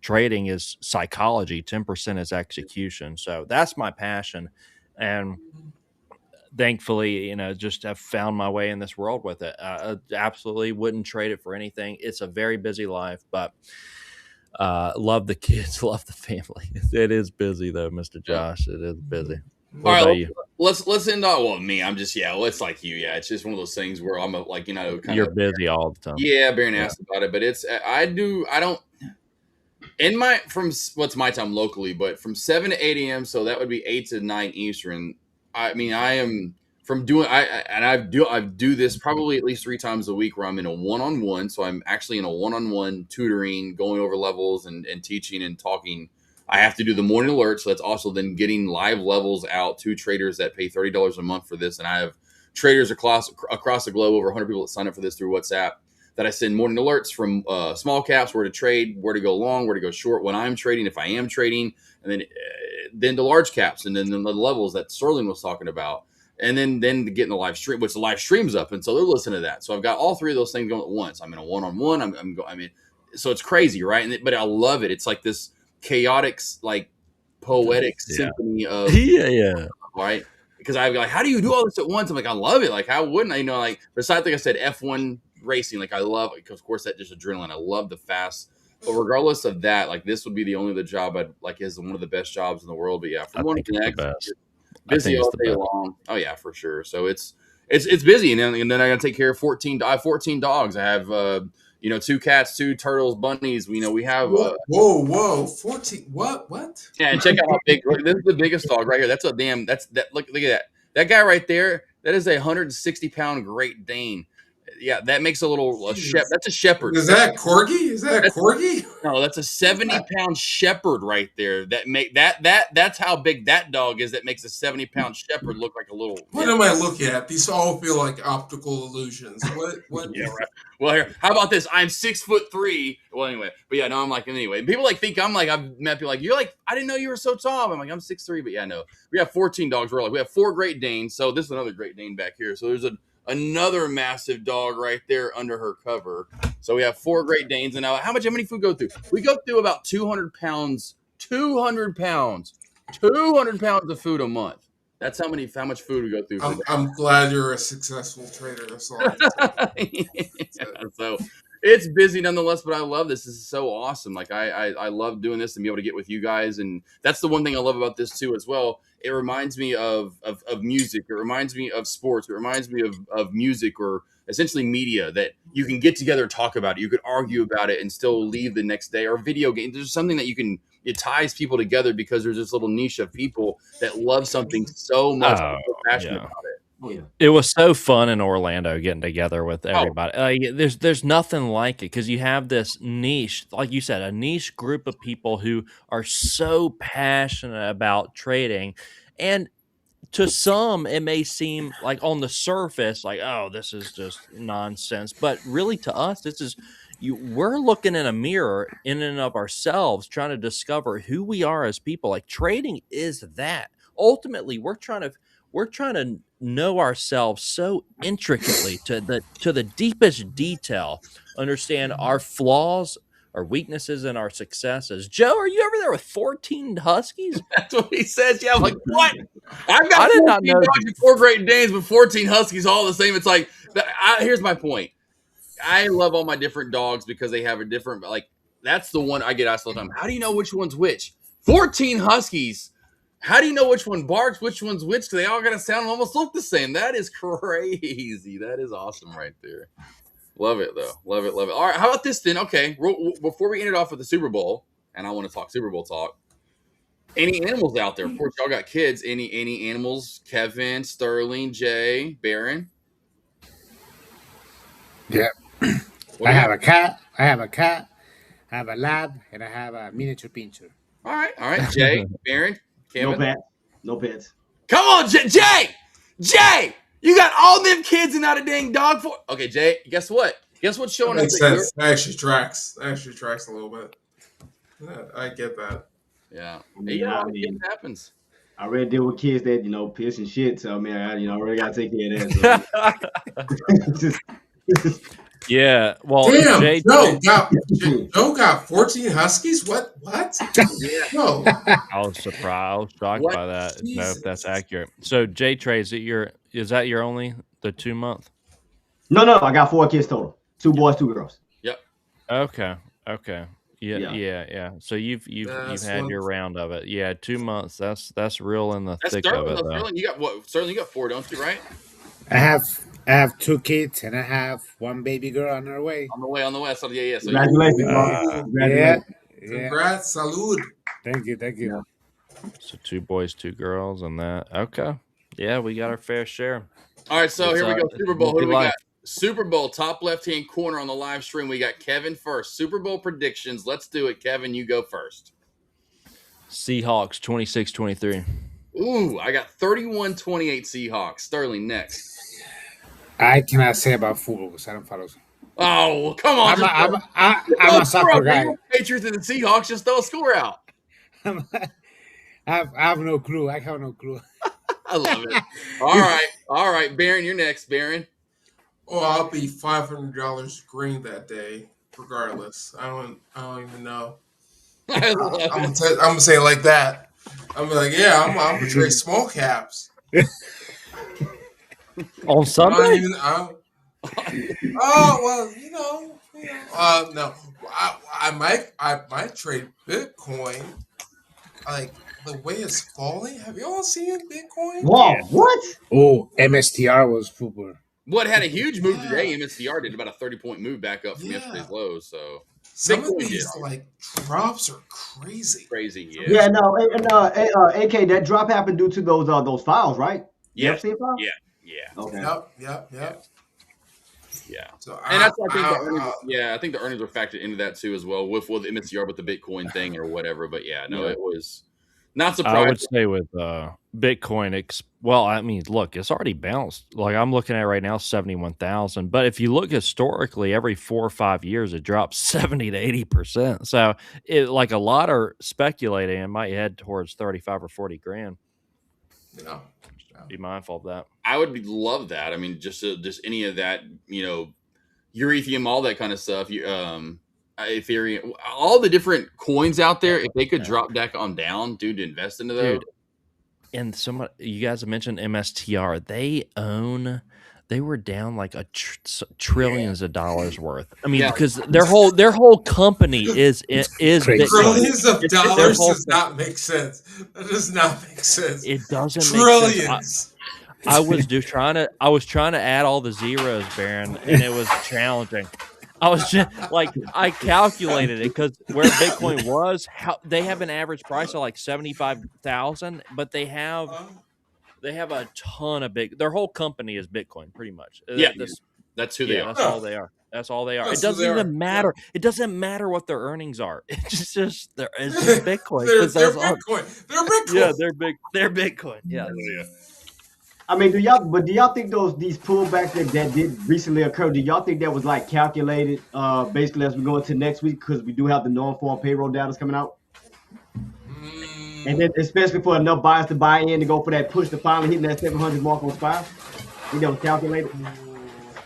trading is psychology, 10% is execution. So that's my passion, and thankfully, just have found my way in this world with it. I absolutely wouldn't trade it for anything. It's a very busy life, but love the kids, love the family. It is busy though, Mr. Josh. It is busy. What about you? Let's end on. Well, me, I'm just it's like you. Yeah, it's just one of those things where I'm you're busy all the time. Yeah, Baron asked about it, but I don't. What's my time locally, but from 7 to 8 a.m. So that would be 8 to 9 Eastern. I mean, I am from doing. I do this probably at least 3 times a week where I'm in a one-on-one. So I'm actually in a one-on-one tutoring, going over levels and teaching and talking. I have to do the morning alert, so that's also then getting live levels out to traders that pay $30 a month for this. And I have traders across the globe, over 100 people that sign up for this through WhatsApp, that I send morning alerts from small caps, where to trade, where to go long, where to go short when I'm trading, if I am trading, and then to large caps, and then the levels that Sterling was talking about, and then to get in the live stream, which the live stream's up, and so they're listening to that. So I've got all 3 of those things going at once. I'm in a one-on-one. So it's crazy, right? But I love it. It's like this chaotic, like poetic symphony of right, because I'm like, how do you do all this at once? I'm like, I love it. Like, how wouldn't I? Besides, like I said, F1 racing, like I love it, because of course that just adrenaline. I love the fast, but regardless of that, like this would be the only job I'd like is one of the best jobs in the world. But from one to the next, busy all day long. Oh yeah, for sure. So it's busy, and then I got to take care of 14 dogs. I have 2 cats, 2 turtles, bunnies. We have whoa 14 what yeah, and check out how big. Look, this is the biggest dog right here. That's look at that guy right there. That is a 160-pound Great Dane. Yeah, that makes a little that's a shepherd. Is that corgi? Corgi? No, that's a 70-pound shepherd right there. That's how big that dog is. That makes a 70-pound shepherd look like a little. What am I looking at? These all feel like optical illusions. What? Yeah, right. Well, here, how about this? I'm 6'3". Well, anyway, but yeah, no, I'm like anyway. People think I'm like, I've met people like, you're like, I didn't know you were so tall. I'm like, I'm 6'3", but yeah, no, we have 14 dogs. We have 4 Great Danes. So this is another Great Dane back here. So there's another massive dog right there under her cover. So we have 4 Great Danes. And now how many food go through? We go through about 200 pounds of food a month. That's how much food we go through. I'm glad you're a successful trader. That's all. So it's busy nonetheless, but I love this. This is so awesome. Like I love doing this and be able to get with you guys. And that's the one thing I love about this too as well. It reminds me of music. It reminds me of sports. It reminds me of music, or essentially media, that you can get together and talk about it. You could argue about it and still leave the next day. Or video games. There's something that it ties people together, because there's this little niche of people that love something so much, so passionate about it. Oh, yeah. It was so fun in Orlando getting together with everybody. There's nothing like it, because you have this niche, like you said, a niche group of people who are so passionate about trading. And to some, it may seem like on the surface, like, oh, this is just nonsense. But really, to us, we're looking in a mirror in and of ourselves, trying to discover who we are as people. Like, trading is that. Ultimately, we're trying to know ourselves so intricately to the deepest detail, understand our flaws, our weaknesses, and our successes. Joe, are you over there with 14 Huskies? That's what he says. Yeah, I'm like, what? I've got I did 14 not know dogs and 4 Great Danes, but 14 Huskies all the same. It's like, here's my point. I love all my different dogs because they have a different, like, that's the one I get asked all the time. How do you know which one's which? 14 Huskies. How do you know which one barks, which one's which? They all got to sound and almost look the same. That is crazy. That is awesome right there. Love it, though. Love it, love it. All right, how about this then? Okay, before we end it off with the Super Bowl, and I want to talk Super Bowl talk, any animals out there? Of course, y'all got kids. Any animals? Kevin, Sterling, Jay, Baron? Yeah. I have a cat. I have a lab, and I have a miniature pincher. All right. Jay, Baron, Kevin? No pets. Come on, Jay! You got all them kids and not a dang dog for. Okay, Jay. Guess what? Guess what's showing That up? makes sense. That actually tracks. A little bit. Yeah, I get that. Yeah. I mean, it happens. I already deal with kids that piss and shit. So I mean, I really gotta take care of that. So. Yeah. Well, damn, Jay, Joe got 14 Huskies. What? Yeah. No. I was surprised. I was shocked by that. If that's accurate. So, Jay Trey, is that your only the 2 month? No, I got 4 kids total. 2 boys, 2 girls. Yep. Okay. Yeah. So you've had your round of it. Yeah, 2 months. That's real in the thick of it. Sterling, you got what? Sterling, you got 4, don't you? Right? I have 2 kids, and I have 1 baby girl on her way. On the way. So yeah. So Congratulations. Yeah. Congrats, salud. Thank you. Yeah. So 2 boys, 2 girls, and that. Okay. Yeah, we got our fair share. All right, so here we go. Super Bowl. Who do we got? Super Bowl, top left-hand corner on the live stream. We got Kevin first. Super Bowl predictions. Let's do it. Kevin, you go first. Seahawks 26-23. Ooh, I got 31-28 Seahawks. Sterling next. I cannot say about football because I don't follow. Oh, well, come on. I'm a soccer guy. Patriots and the Seahawks, just throw a score out. I have no clue. I have no clue. I love it. All right. Baron, you're next. Baron. Oh, I'll be $500 green that day, regardless. I don't even know. I'm gonna say it like that. I'm like, yeah, I'm gonna trade small caps on Sunday. Oh well, no. I might trade Bitcoin. Like the way it's falling. Have you all seen Bitcoin? Whoa, what? Oh, MSTR was football. What had a huge move today? MSTR did about a 30-point move back up from yesterday's low. So some of these drops are crazy. Crazy, yeah. Yeah, no, AK, that drop happened due to those files, right? Yeah. Files? Yeah. Okay. Yep. Yeah. So and that's I think the earnings were factored into that too as well with MSTR with the Bitcoin thing or whatever. But it was not surprising. I would say with Bitcoin, look, it's already bounced. Like I'm looking at right now, 71,000. But if you look historically, every 4 or 5 years, it drops 70 to 80%. So a lot are speculating it might head towards 35 or 40 grand. Yeah. Be mindful of that. I would love that. I mean, just any of that, Ethereum, all that kind of stuff. Ethereum, all the different coins out there. If they could drop back on down, dude, to invest into those. And you guys have mentioned MSTR. They were down like trillions of dollars worth. I mean, because their whole company is Bitcoin. Trillions of dollars does not make sense. That does not make sense. It doesn't trillions. Make sense. I was trying to add all the zeros, Baron, and it was challenging. I was just I calculated it because where Bitcoin was, they have an average price of like 75,000, but they have a ton of their whole company is Bitcoin, pretty much. Yeah, that's who they are. That's all they are. That's all they are. It doesn't even matter. Yeah. It doesn't matter what their earnings are. It's just Bitcoin. they're Bitcoin. They're Bitcoin. Yeah, they're Bitcoin. Yeah. I mean, do y'all think these pullbacks that did recently occur? Do y'all think that was calculated basically as we go into next week because we do have the non-farm payroll data coming out? And then especially for enough buyers to buy in to go for that push to finally hitting that 700 mark on SPY. You know, calculated.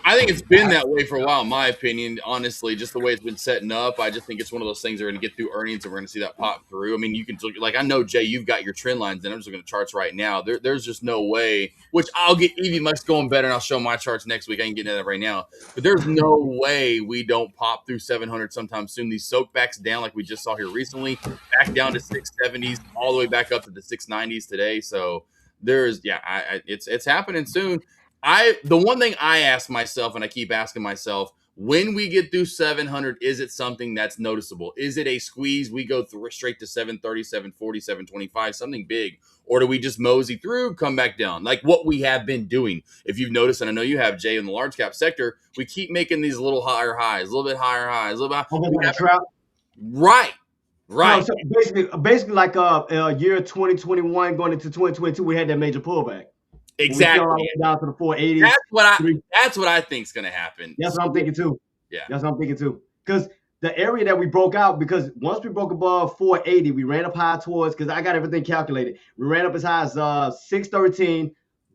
I think it's been that way for a while, in my opinion. Honestly, just the way it's been setting up, I just think it's one of those things that are going to get through earnings, and we're going to see that pop through. I mean, you can look, like, I know, Jay, you've got your trend lines, and I'm just looking at charts right now. There's just no way. Which I'll get Evie Much going better, and I'll show my charts next week. I can get into that right now, but there's no way we don't pop through 700 sometime soon. These soak backs down, like we just saw here recently, back down to 670s, all the way back up to the 690s today. So there's, it's happening soon. The one thing I ask myself, and I keep asking myself, when we get through 700, is it something that's noticeable? Is it a squeeze? We go through straight to 730, 740, 725, something big? Or do we just mosey through, come back down? Like what we have been doing. If you've noticed, and I know you have, Jay, in the large cap sector, we keep making these little higher highs, a little bit higher highs, a little bit Right. No, so basically like year 2021 going into 2022, we had that major pullback. Exactly. Down to the 480s. That's what I think is going to happen. That's what I'm thinking too. Yeah. That's what I'm thinking too. Because the area that we broke out, because once we broke above 480, we ran up high towards, because I got everything calculated. We ran up as high as 613.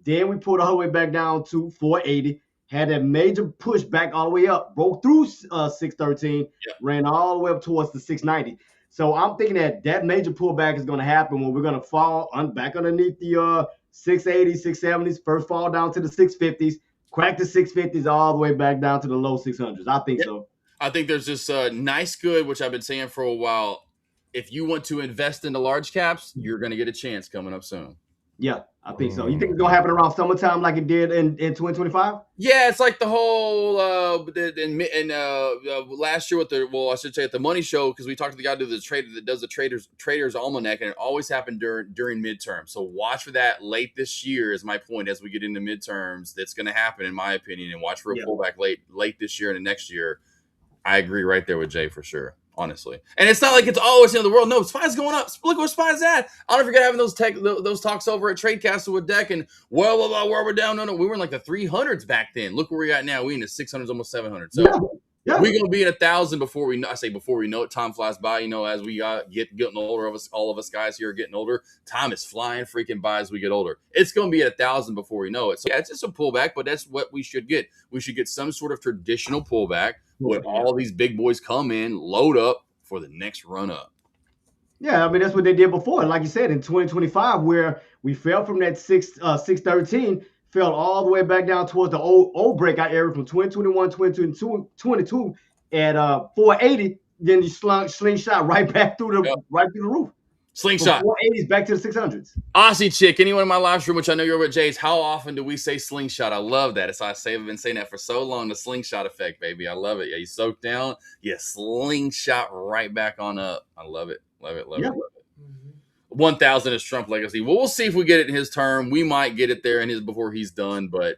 Then we pulled all the way back down to 480. Had a major push back all the way up. Broke through 613. Ran all the way up towards the 690. So I'm thinking that major pullback is going to happen when we're going to fall back underneath the 680s, 670s, first fall down to the 650s, crack the 650s all the way back down to the low 600s. I think so. I think there's this nice good, which I've been saying for a while. If you want to invest into large caps, you're going to get a chance coming up soon. Yeah, I think so. You think it's going to happen around summertime like it did in 2025? Yeah, it's like the whole last year with at the Money Show, because we talked to the guy that does the Traders Almanac, and it always happened during midterms. So watch for that late this year is my point as we get into midterms. That's going to happen, in my opinion, and watch for a pullback late this year and the next year. I agree right there with Jay for sure. Honestly, and it's not like it's it's the end of the world. No, SPY's going up. Look where SPY's at. I'll never forget having those talks over at TradeCastle with Deck, and where we're down. No, we were in like the 300s back then. Look where we're at now. We in the 600s, almost 700. So we're gonna be at 1,000 before we know. I say before we know it. Time flies by. You know, as we getting older, all of us guys here are getting older. Time is flying freaking by as we get older. It's gonna be at 1,000 before we know it. So yeah, it's just a pullback, but that's what we should get. We should get some sort of traditional pullback when all these big boys come in, load up for the next run up. Yeah, I mean, that's what they did before. Like you said, in 2025, where we fell from that 613, fell all the way back down towards the old breakout area from 2021, 2022 at 480. Then you slingshot right back through the roof. Slingshot. From 480s back to the 600s. Aussie chick, anyone in my live stream, which I know you're with Jay's, how often do we say slingshot? I love that. As I've been saying that for so long, the slingshot effect, baby. I love it. Yeah, you soak down, you slingshot right back on up. I love it. Love it. 1,000 is Trump legacy. Well, we'll see if we get it in his term. We might get it there before he's done, but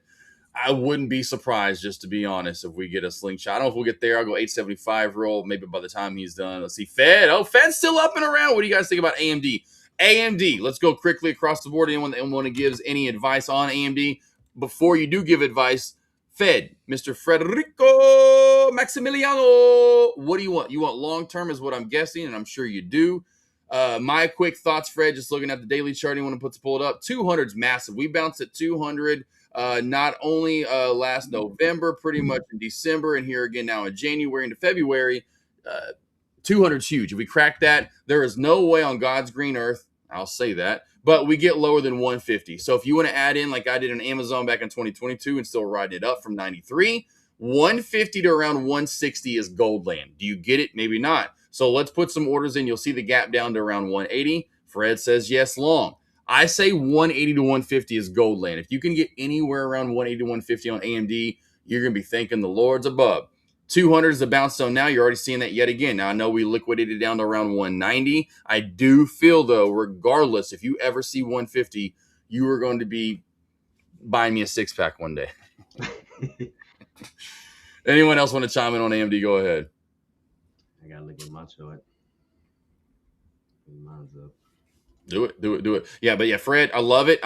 I wouldn't be surprised, just to be honest, if we get a slingshot. I don't know if we'll get there. I'll go 875 roll, maybe by the time he's done. Let's see. Fed. Oh, Fed's still up and around. What do you guys think about AMD? AMD. Let's go quickly across the board. Anyone that gives any advice on AMD? Before you do give advice, Fed, Mr. Federico Maximiliano. What do you want? You want long-term is what I'm guessing, and I'm sure you do. My quick thoughts, Fred, just looking at the daily chart. Anyone to pull it up? 200's massive. We bounced at 200. Not only last November, pretty much in December, and here again now in January into February. 200's huge. If we crack that, there is no way on God's green earth, I'll say that, but we get lower than 150. So if you want to add in, like I did on Amazon back in 2022 and still riding it up from 93, 150 to around 160 is gold land. Do you get it? Maybe not. So let's put some orders in. You'll see the gap down to around 180. Fred says yes, long. I say 180 to 150 is gold land. If you can get anywhere around 180 to 150 on AMD, you're going to be thanking the Lords above. 200 is the bounce zone now. You're already seeing that yet again. Now, I know we liquidated down to around 190. I do feel, though, regardless, if you ever see 150, you are going to be buying me a six-pack one day. Anyone else want to chime in on AMD? Go ahead. I got to look at my chart. Mine's up. Do it. Yeah, but yeah, Fred, I love it.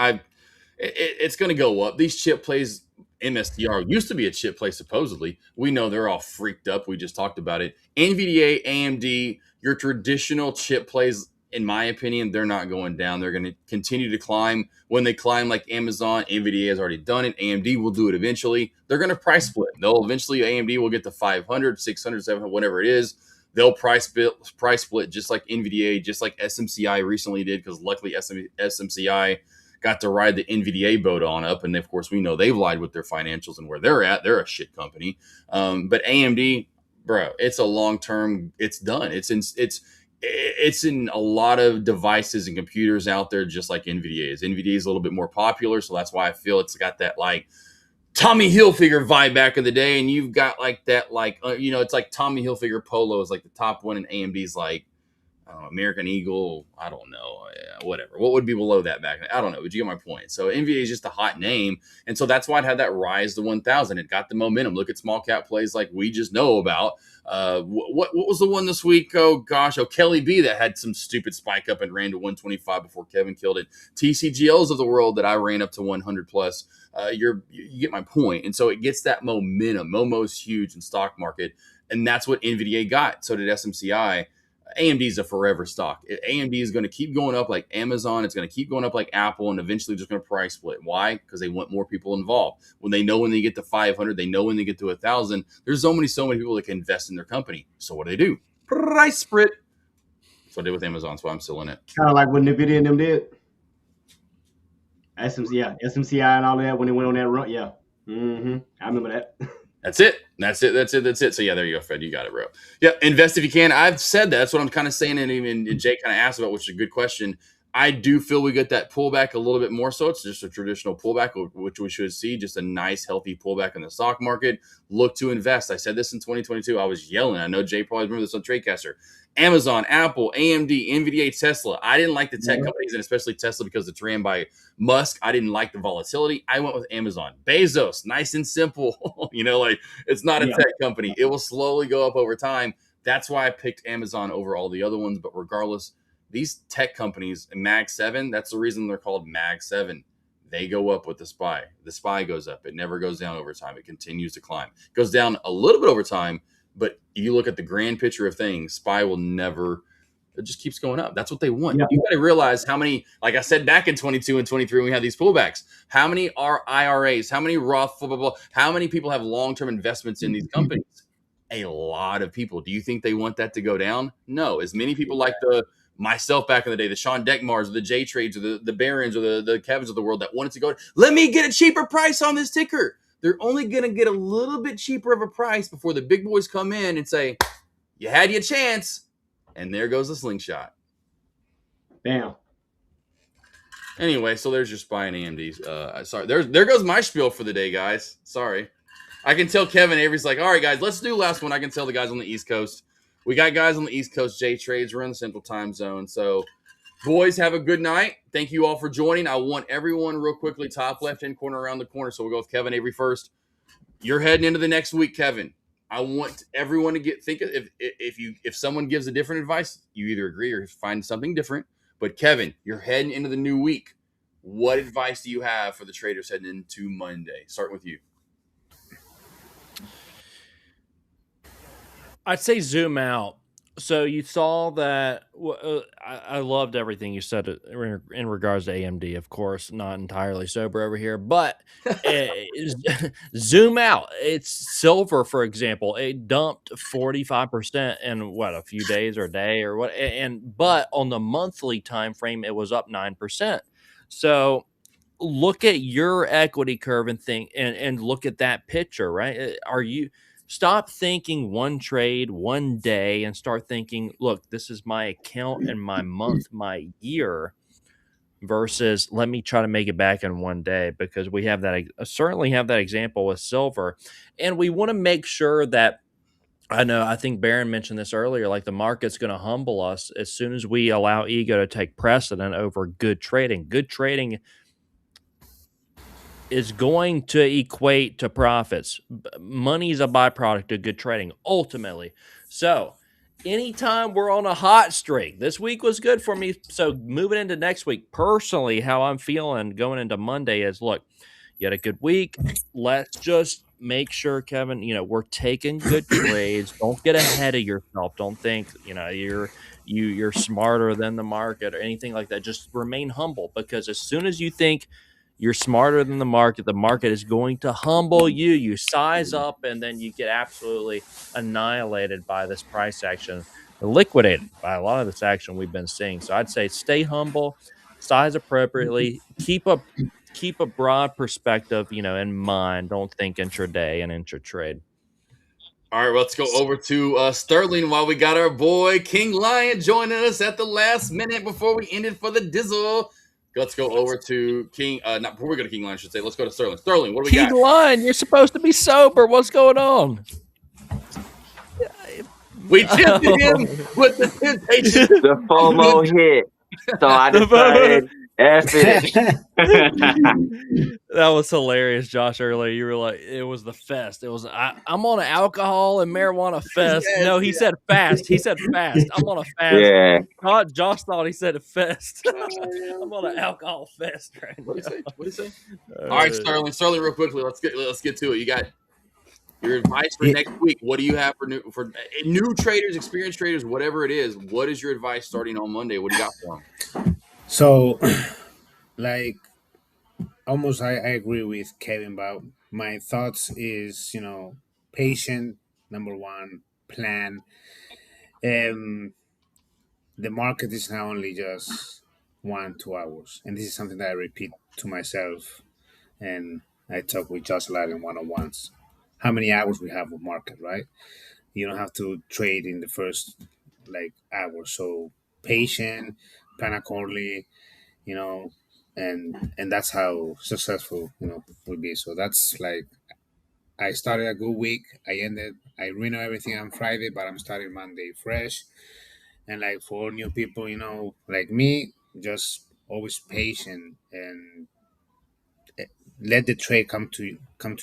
It's going to go up. These chip plays, MSTR used to be a chip play, supposedly. We know they're all freaked up. We just talked about it. NVDA, AMD, your traditional chip plays in my opinion, they're not going down. They're going to continue to climb. When they climb like Amazon, NVIDIA has already done it. AMD will do it eventually. They're going to price split. They'll eventually, AMD will get to 500, 600, 700, whatever it is. They'll price split just like NVIDIA, just like SMCI recently did, because luckily SMCI got to ride the NVIDIA boat on up. And of course, we know they've lied with their financials and where they're at. They're a shit company. But AMD, bro, it's a long-term, it's done. It's in a lot of devices and computers out there, just like NVIDIA is. NVIDIA is a little bit more popular, so that's why I feel it's got that like Tommy Hilfiger vibe back in the day, and you've got like that it's like Tommy Hilfiger Polo is like the top one, and AMD's like American Eagle. I don't know, whatever. What would be below that back then? I don't know, but you get my point. So NVIDIA is just a hot name, and so that's why it had that rise to 1,000. It got the momentum. Look at small cap plays like we just know about. What was the one this week? Oh gosh, Kelly B that had some stupid spike up and ran to 125 before Kevin killed it. TCGLs of the world that I ran up to 100 plus. You get my point, and so it gets that momentum. Momo's huge in stock market, and that's what NVIDIA got. So did SMCI. AMD is a forever stock. AMD is going to keep going up like Amazon. It's going to keep going up like Apple, and eventually just going to price split. Why? Because they want more people involved. When they get to 500, they know when they get to 1,000. There's so many people that can invest in their company. So what do? Price split. That's what I did with Amazon. So I'm still in it. Kind of like what NVIDIA and them did. SMCI and all that when they went on that run. Yeah. I remember that. That's it. So yeah, there you go, Fred. You got it, bro. Yeah, invest if you can. I've said that. That's what I'm kind of saying, and even Jay kind of asked about, which is a good question. I do feel we get that pullback a little bit more so. It's just a traditional pullback, which we should see, just a nice, healthy pullback in the stock market. Look to invest. I said this in 2022. I was yelling. I know Jay probably remember this on Tradecaster. Amazon, Apple, AMD, NVIDIA, Tesla. I didn't like the tech companies, and especially Tesla, because it's ran by Musk. I didn't like the volatility. I went with Amazon. Bezos, nice and simple. It's not a tech company. It will slowly go up over time. That's why I picked Amazon over all the other ones. But regardless, these tech companies, Mag 7, that's the reason they're called Mag 7. They go up with the SPY. The SPY goes up. It never goes down over time. It continues to climb. It goes down a little bit over time, but you look at the grand picture of things, SPY will never, it just keeps going up. That's what they want. Yeah. You got to realize how many, like I said, back in 22 and 23, when we had these pullbacks, how many are IRAs, how many Roth, blah, blah, blah, how many people have long-term investments in these companies? A lot of people. Do you think they want that to go down? No. As many people like myself back in the day, the Sean Deckmars or the J Trades or the Barons or the Kevins of the world that wanted to go, let me get a cheaper price on this ticker. They're only going to get a little bit cheaper of a price before the big boys come in and say, you had your chance. And there goes the slingshot. Bam. Anyway, so there's your SPY and AMD. Sorry, there goes my spiel for the day, guys. Sorry. I can tell Kevin Avery's like, all right, guys, let's do last one. I can tell the guys on the East Coast. We got guys on the East Coast, J Trades. We're in the Central Time Zone. So, boys, have a good night. Thank you all for joining. I want everyone real quickly, top left-hand corner around the corner. So we'll go with Kevin Avery first. You're heading into the next week, Kevin. I want everyone to think of if someone gives a different advice, you either agree or find something different. But Kevin, you're heading into the new week. What advice do you have for the traders heading into Monday? Starting with you. I'd say zoom out. So you saw that. I loved everything you said in regards to AMD. Of course, not entirely sober over here, but zoom out. It's silver, for example. It dumped 45% in a few days or a day or what. But on the monthly time frame, it was up 9%. So look at your equity curve and think and look at that picture. Right? Stop thinking one trade, one day, and start thinking, look, this is my account and my month, my year, versus let me try to make it back in one day, because we have that, certainly have that example with silver. And we want to make sure that, I think Baron mentioned this earlier, like the market's going to humble us as soon as we allow ego to take precedent over good trading. Good trading is going to equate to profits. Money is a byproduct of good trading, ultimately. So anytime we're on a hot streak, this week was good for me. So moving into next week, personally, how I'm feeling going into Monday is, look, you had a good week. Let's just make sure, Kevin, we're taking good trades. Don't get ahead of yourself. Don't think, you're smarter than the market or anything like that. Just remain humble, because as soon as you think you're smarter than the market is going to humble you. You size up, and then you get absolutely annihilated by this price action, liquidated by a lot of this action we've been seeing. So I'd say stay humble, size appropriately, keep a broad perspective, in mind. Don't think intraday and intratrade. All right, let's go over to Sterling while we got our boy King Lion joining us at the last minute before we ended for the Dizzle. Let's go over to King. Not before we go to King Lion, I should say. Let's go to Sterling. Sterling, what do we got? King Lion, you're supposed to be sober. What's going on? We tempted him with the temptation. The FOMO hit, so I decided, F it. That was hilarious, Josh. Earlier, you were like, "It was the fest." It was. I'm on an alcohol and marijuana fest. Yes, no, he said fast. He said fast. I'm on a fast. Yeah. Josh thought he said a fest. I'm on an alcohol fest right now. What did he say? All right, Sterling. Sterling, real quickly. Let's get to it. You got your advice for next week. What do you have for new traders, experienced traders, whatever it is? What is your advice starting on Monday? What do you got for them? So, like, almost I agree with Kevin, but my thoughts is, patient, number one, plan. The market is not only just 1-2 hours, and this is something that I repeat to myself, and I talk with Josh a lot in one-on-ones. How many hours we have of market, right? You don't have to trade in the first hour. So patient, plan accordingly, and that's how successful will be. So that's I started a good week. I renew everything on Friday, but I'm starting Monday fresh. And for new people, like me, just always patient and let the trade come to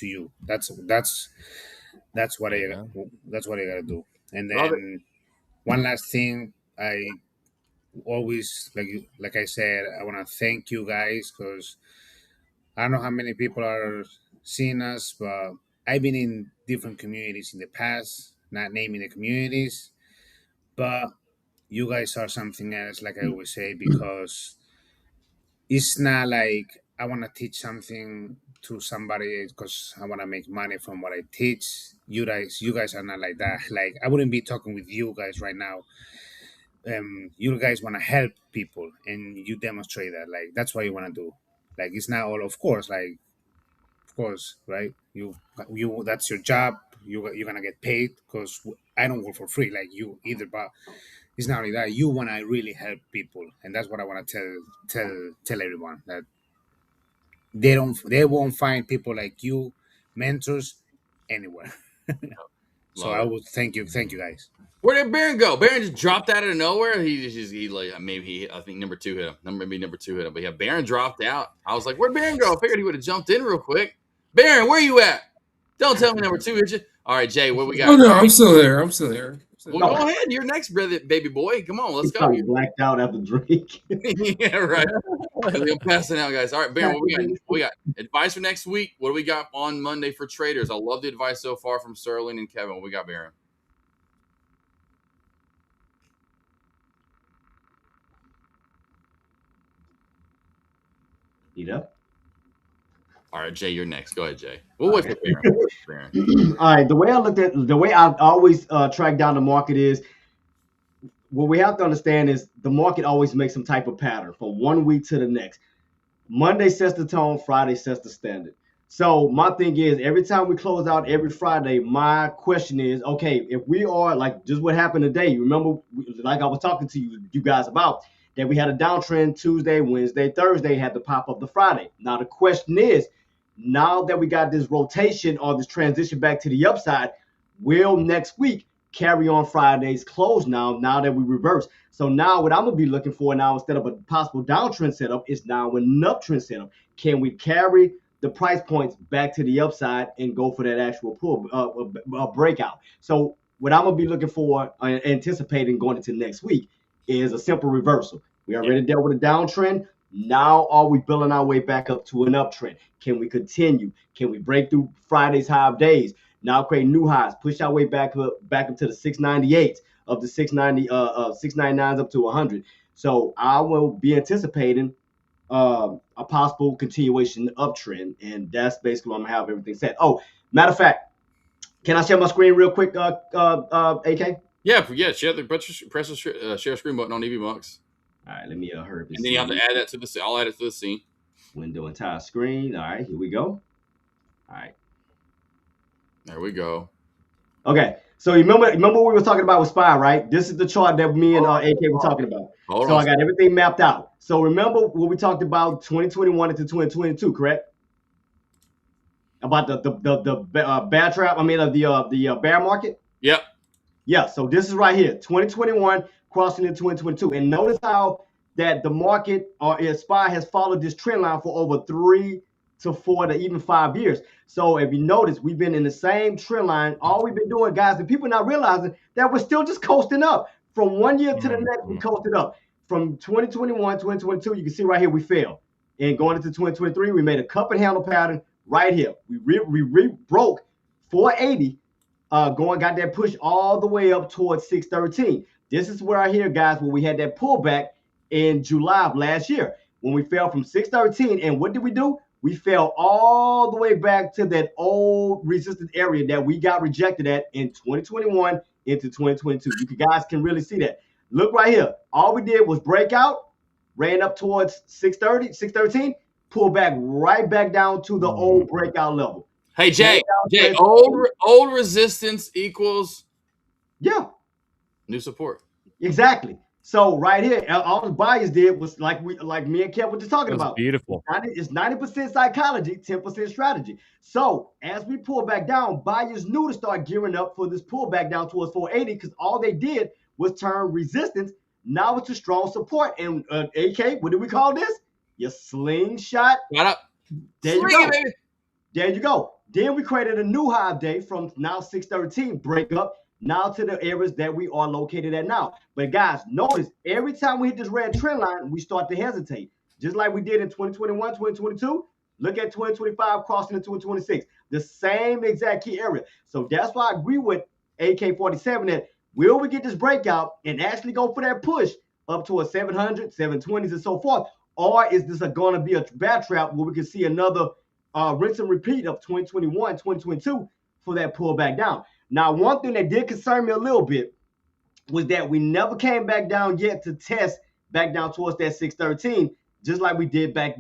you. That's what I gotta do. And then one last thing, I always like I said, I want to thank you guys, because I don't know how many people are seeing us, but I've been in different communities in the past, not naming the communities, but you guys are something else, like I always say, because it's not like I want to teach something to somebody because I want to make money from what I teach. You guys are not like that. I wouldn't be talking with you guys right now. You guys want to help people, and you demonstrate that. That's what you want to do. It's not all, of course, right? You that's your job. You're gonna get paid, because I don't work for free like you either. But it's not only that, you want to really help people, and that's what I want to tell everyone, that they won't find people like you, mentors, anywhere. So I would thank you guys. Where did Baron go? Baron just dropped out of nowhere. I think number two hit him. But yeah, Baron dropped out. I was like, where'd Baron go? I figured he would have jumped in real quick. Baron, where you at? Don't tell me number two hit you. All right, Jay, what we got? Oh no, I'm still there. Well, go ahead. You're next, brother, baby boy. Come on, let's go. You blacked out after drink. Yeah, right. I'm passing out, guys. All right, Baron, what we got? Advice for next week. What do we got on Monday for traders? I love the advice so far from Sterling and Kevin. What we got, Baron? All right, Jay, you're next. Go ahead, Jay. We'll wait for Baron. All right, the way I always track down the market is, what we have to understand is the market always makes some type of pattern from one week to the next. Monday sets the tone, Friday sets the standard. So my thing is, every time we close out every Friday, my question is, okay, if we are just what happened today, you remember, I was talking to you guys about, that we had a downtrend Tuesday, Wednesday, Thursday, had to pop up the Friday. Now the question is, now that we got this rotation or this transition back to the upside, will next week carry on Friday's close now that we reverse? So now what I'm going to be looking for now, instead of a possible downtrend setup, is now an uptrend setup. Can we carry the price points back to the upside and go for that actual pull breakout? So what I'm going to be looking for, anticipating going into next week, is a simple reversal. We already dealt with a downtrend. Now are we building our way back up to an uptrend? Can we continue? Can we break through Friday's high of days? Now create new highs, push our way back up to the 698s, of the 690, 699s up to 100. So I will be anticipating a possible continuation uptrend, and that's basically what I'm gonna have everything set. Oh, matter of fact, can I share my screen real quick, AK? Yeah. Share press the share screen button on EVMux. All right, let me hurry up. And then you have to add that to the scene. I'll add it to the scene. Window entire screen. All right, here we go. All right. There we go. Okay, so you remember what we were talking about with SPY, right? This is the chart that me and AK were talking about. I got everything mapped out. So remember what we talked about 2021 into 2022, correct? About the bear trap. I mean, the bear market. Yep. Yeah. So this is right here, 2021 crossing into 2022, and notice how that the market or SPY has followed this trend line for over 3 to 4 to even 5 years. So if you notice, we've been in the same trend line. All we've been doing, guys, and people not realizing that we're still just coasting up. From one year to the next, we coasted up. From 2021, 2022, you can see right here, we fell. And going into 2023, we made a cup and handle pattern right here. We broke 480, got that push all the way up towards 613. This is where I hear, guys, when we had that pullback in July of last year, when we fell from 613. And what did we do? We fell all the way back to that old resistance area that we got rejected at in 2021 into 2022. You guys can really see that. Look right here. All we did was break out, ran up towards 630, 613, pull back right back down to the old breakout level. Hey, Jay, old resistance equals new support. Exactly. So right here, all the buyers did was like me and Kev were just talking about. Beautiful. It's 90% psychology, 10% strategy. So as we pull back down, buyers knew to start gearing up for this pullback down towards 480 because all they did was turn resistance now into strong support. And AK, what do we call this? Your slingshot. Shut up. There you go. Baby. There you go. Then we created a new high day from now 613 break up now to the areas that we are located at now. But guys, notice every time we hit this red trend line, we start to hesitate. Just like we did in 2021, 2022. Look at 2025 crossing into 2026. The same exact key area. So that's why I agree with AK47 that will we get this breakout and actually go for that push up to a 700, 720s and so forth? Or is this going to be a bad trap where we can see another rinse and repeat of 2021, 2022 for that pullback down? Now, one thing that did concern me a little bit was that we never came back down yet to test back down towards that 613, just like we did back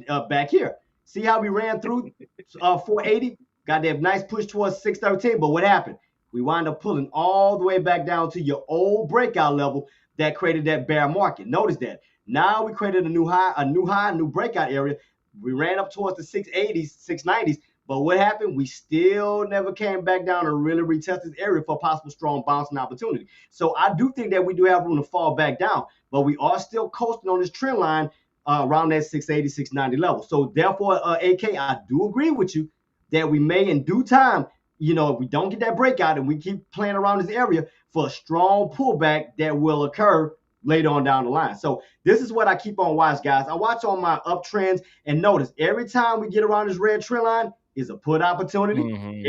here. See how we ran through 480, got that nice push towards 613, but what happened? We wound up pulling all the way back down to your old breakout level that created that bear market. Notice that. Now we created a new high, new breakout area. We ran up towards the 680s, 690s. But what happened? We still never came back down and really retest this area for a possible strong bouncing opportunity. So I do think that we do have room to fall back down, but we are still coasting on this trend line around that 680, 690 level. So therefore, AK, I do agree with you that we may in due time, if we don't get that breakout and we keep playing around this area for a strong pullback that will occur later on down the line. So this is what I keep on watch, guys. I watch on my uptrends and notice every time we get around this red trend line, is a put opportunity.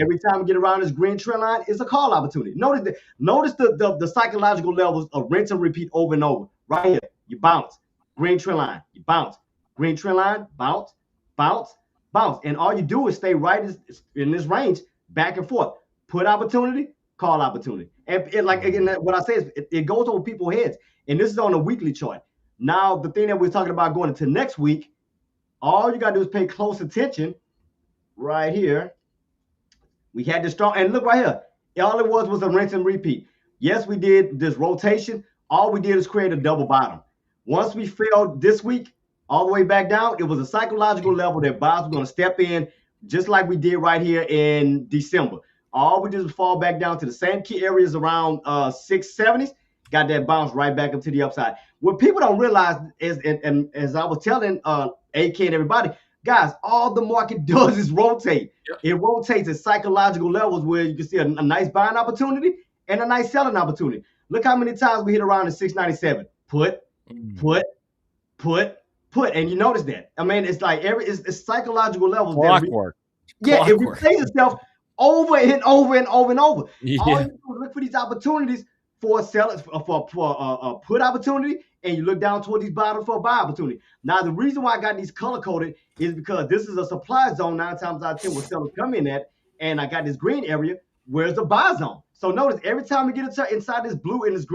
Every time we get around this green trend line, is a call opportunity. Notice the psychological levels of rinse and repeat over and over. Right here, you bounce. Green trend line, you bounce. Green trend line, bounce, bounce, bounce. And all you do is stay right in this range, back and forth. Put opportunity, call opportunity. And what I say is it goes over people's heads. And this is on a weekly chart. Now, the thing that we're talking about going into next week, all you got to do is pay close attention. Right here, we had this strong, and look right here. All it was a rinse and repeat. Yes, we did this rotation. All we did is create a double bottom. Once we failed this week, all the way back down, it was a psychological level that buyers were going to step in, just like we did right here in December. All we did was fall back down to the same key areas around 670s, got that bounce right back up to the upside. What people don't realize is, and as I was telling AK and everybody, guys, all the market does is rotate. Yep. It rotates at psychological levels where you can see a nice buying opportunity and a nice selling opportunity. Look how many times we hit around the 697. Put. And you notice that. I mean, it's like it's psychological levels. Clockwork. It replays itself over and over and over and over. Yeah. All you do is look for these opportunities for sellers for a put opportunity, and you look down toward these bottoms for a buy opportunity. Now, the reason why I got these color coded is because this is a supply zone. 9 times out of 10, where sellers come in at, and I got this green area. Where's the buy zone? So notice every time we get inside this blue and this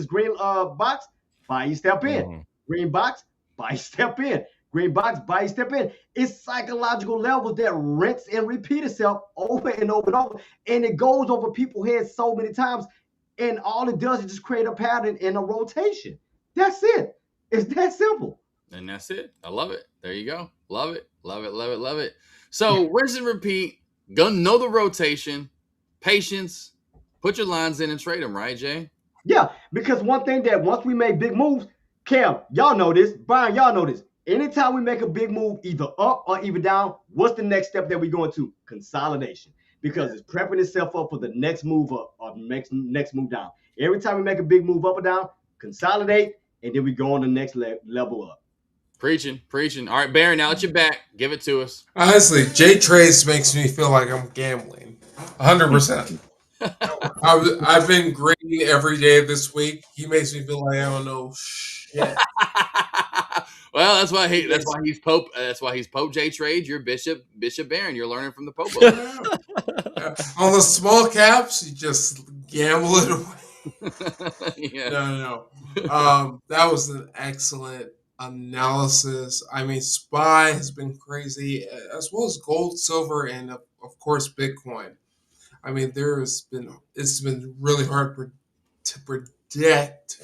green box, buy you step in. Green box, buy you step in. Green box, buy you step in. It's psychological levels that rinse and repeat itself over and over and over, and it goes over people's heads so many times. And all it does is just create a pattern and a rotation. That's it. It's that simple. And that's it. I love it. There you go. Love it. Love it. Love it. Love it. So rinse and repeat. Go know the rotation, patience, put your lines in and trade them, right, Jay? Yeah, because one thing that once we make big moves, Cam, y'all know this. Brian, y'all know this. Anytime we make a big move, either up or even down, what's the next step that we're going to? Consolidation. Because it's prepping itself up for the next move up or next move down. Every time we make a big move up or down, consolidate, and then we go on the next level up. Preaching. All right, Baron, now that you're back, give it to us. Honestly, Jay Trace makes me feel like I'm gambling. 100%. I've been green every day this week. He makes me feel like I don't know shit. Well, that's why he's Pope. That's why he's Pope J Trade. You're Bishop Baron. You're learning from the Pope. On the small caps, you just gamble it away. Yeah. No. That was an excellent analysis. I mean, SPY has been crazy, as well as gold, silver, and of course Bitcoin. I mean, it's been really hard to predict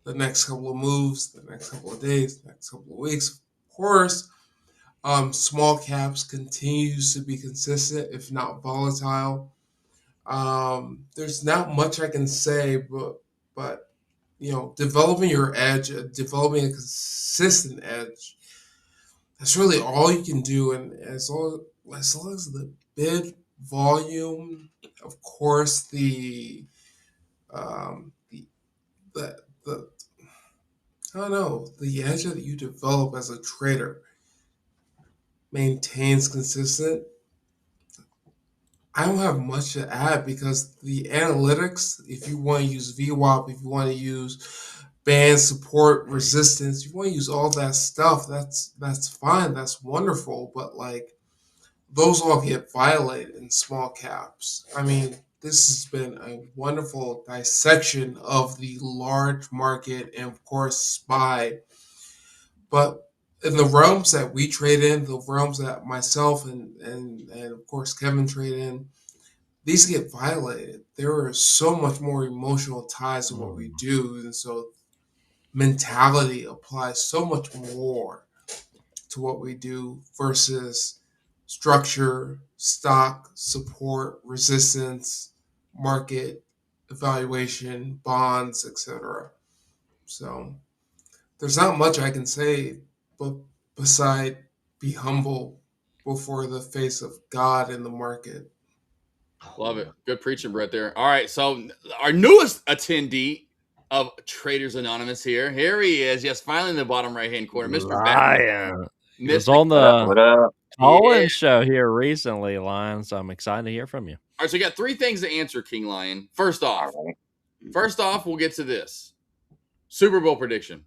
the next couple of moves, the next couple of days, the next couple of weeks. Of course, small caps continues to be consistent, if not volatile. There's not much I can say, but developing your edge, developing a consistent edge, that's really all you can do. And as long as the bid volume, of course, the edge that you develop as a trader maintains consistent, I don't have much to add, because the analytics, if you want to use VWAP, if you want to use band support, resistance, you want to use all that stuff, that's fine, that's wonderful, but those all get violated in small caps. I mean, this has been a wonderful dissection of the large market and, of course, SPY. But in the realms that we trade in, the realms that myself and of course Kevin trade in, these get violated. There are so much more emotional ties to what we do, and so mentality applies so much more to what we do versus structure, stock, support, resistance, market evaluation, bonds, etc. So there's not much I can say, but beside be humble before the face of God in the market. Love it. Good preaching, Brett, there. All right, so our newest attendee of Traders Anonymous here. Here he is. Yes, finally in the bottom right-hand corner. Mr. Ryan. He was on the Colin show here recently, Lion, so I'm excited to hear from you. All right, so we got 3 things to answer, King Lion. First off, we'll get to this. Super Bowl prediction.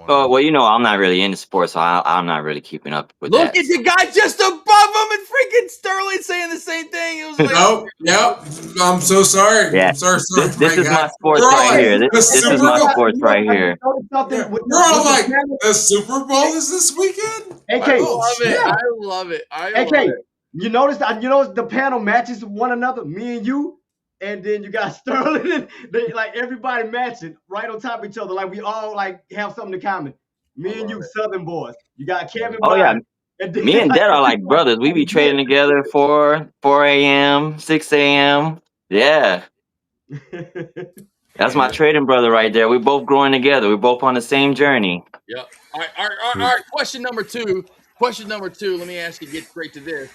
Well, I'm not really into sports, so I'm not really keeping up with that. Look at the guy just above him, and freaking Sterling saying the same thing. It was like, Yep. I'm so sorry. Yeah. I'm sorry. This is my sports right here. This is my sports right here. We're all like, the Super Bowl is this weekend? AK, I love it. AK, you notice the panel matches one another, me and you. And then you got Sterling, they everybody matching right on top of each other. Like we all have something in common. Me and you, Southern boys. You got Kevin. Oh yeah, me and Dad are like brothers. We be trading together 4 a.m., 6 a.m. Yeah, that's my trading brother right there. We both growing together. We're both on the same journey. Yep. All right. Question number two. Let me ask you. Get straight to this.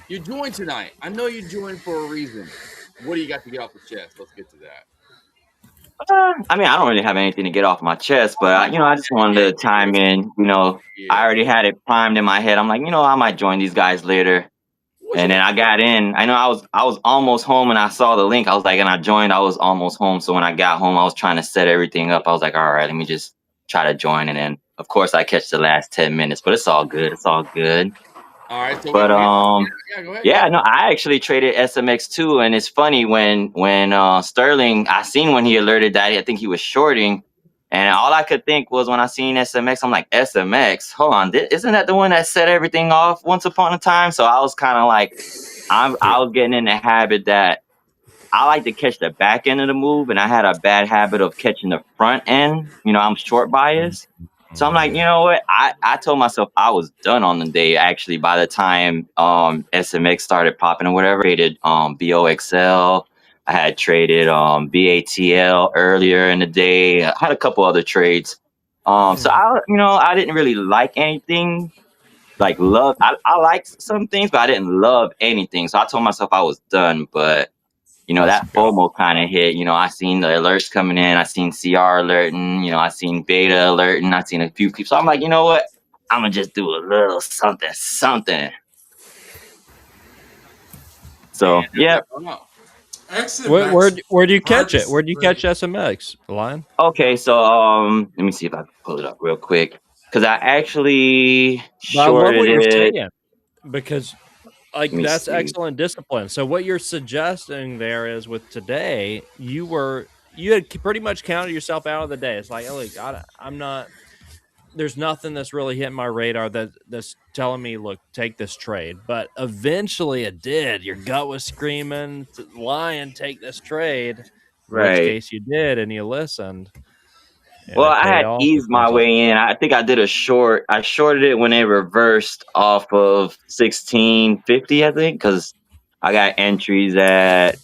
You joined tonight. I know you joined for a reason. What do you got to get off the chest? Let's get to that. I don't really have anything to get off my chest, but I just wanted to chime in. I already had it primed in my head. I'm like, I might join these guys later. And then I got in. I know I was almost home and I saw the link. I was like, and I joined. I was almost home. So when I got home, I was trying to set everything up. I was like, all right, let me just try to join. And then of course I catch the last 10 minutes, but it's all good. It's all good. All right. So But go ahead. yeah, no, I actually traded SMX too. And it's funny when Sterling, I seen when he alerted that I think he was shorting. And all I could think was when I seen SMX, I'm like, SMX, hold on, isn't that the one that set everything off once upon a time? So I was kind of like, I was getting in the habit that I like to catch the back end of the move, and I had a bad habit of catching the front end. You know, I'm short biased. So I'm like, you know what? I told myself I was done on the day, actually, by the time SMX started popping or whatever. I traded BOXL. I had traded BATL earlier in the day. I had a couple other trades. So I didn't really like anything. Like I liked some things, but I didn't love anything. So I told myself I was done. But that FOMO kind of hit. I seen the alerts coming in. I seen CR alerting. I seen beta alerting. I seen a few people. So I'm like, you know what? I'm gonna just do a little something. So yeah. Where do you catch it? Where do you catch SMX, Lion? Okay, so let me see if I can pull it up real quick because I actually shorted it. Because that's excellent discipline. So what you're suggesting there is with today, you had pretty much counted yourself out of the day. It's like, oh, look, I'm not. There's nothing that's really hitting my radar that's telling me, look, take this trade. But eventually it did. Your gut was screaming, Lion, take this trade. In which case you did, and you listened. Well, I had eased my way in. I think I did a short. I shorted it when it reversed off of 1650, I think, because I got entries at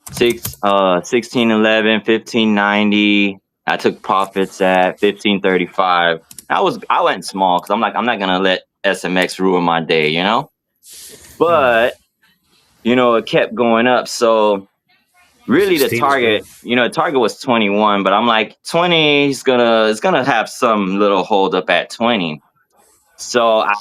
1611, 1590. I took profits at 1535. I went small because I'm like, I'm not gonna let SMX ruin my day, But it kept going up. So really, the target was 21, but I'm like 20 is gonna have some little hold up at 20. So I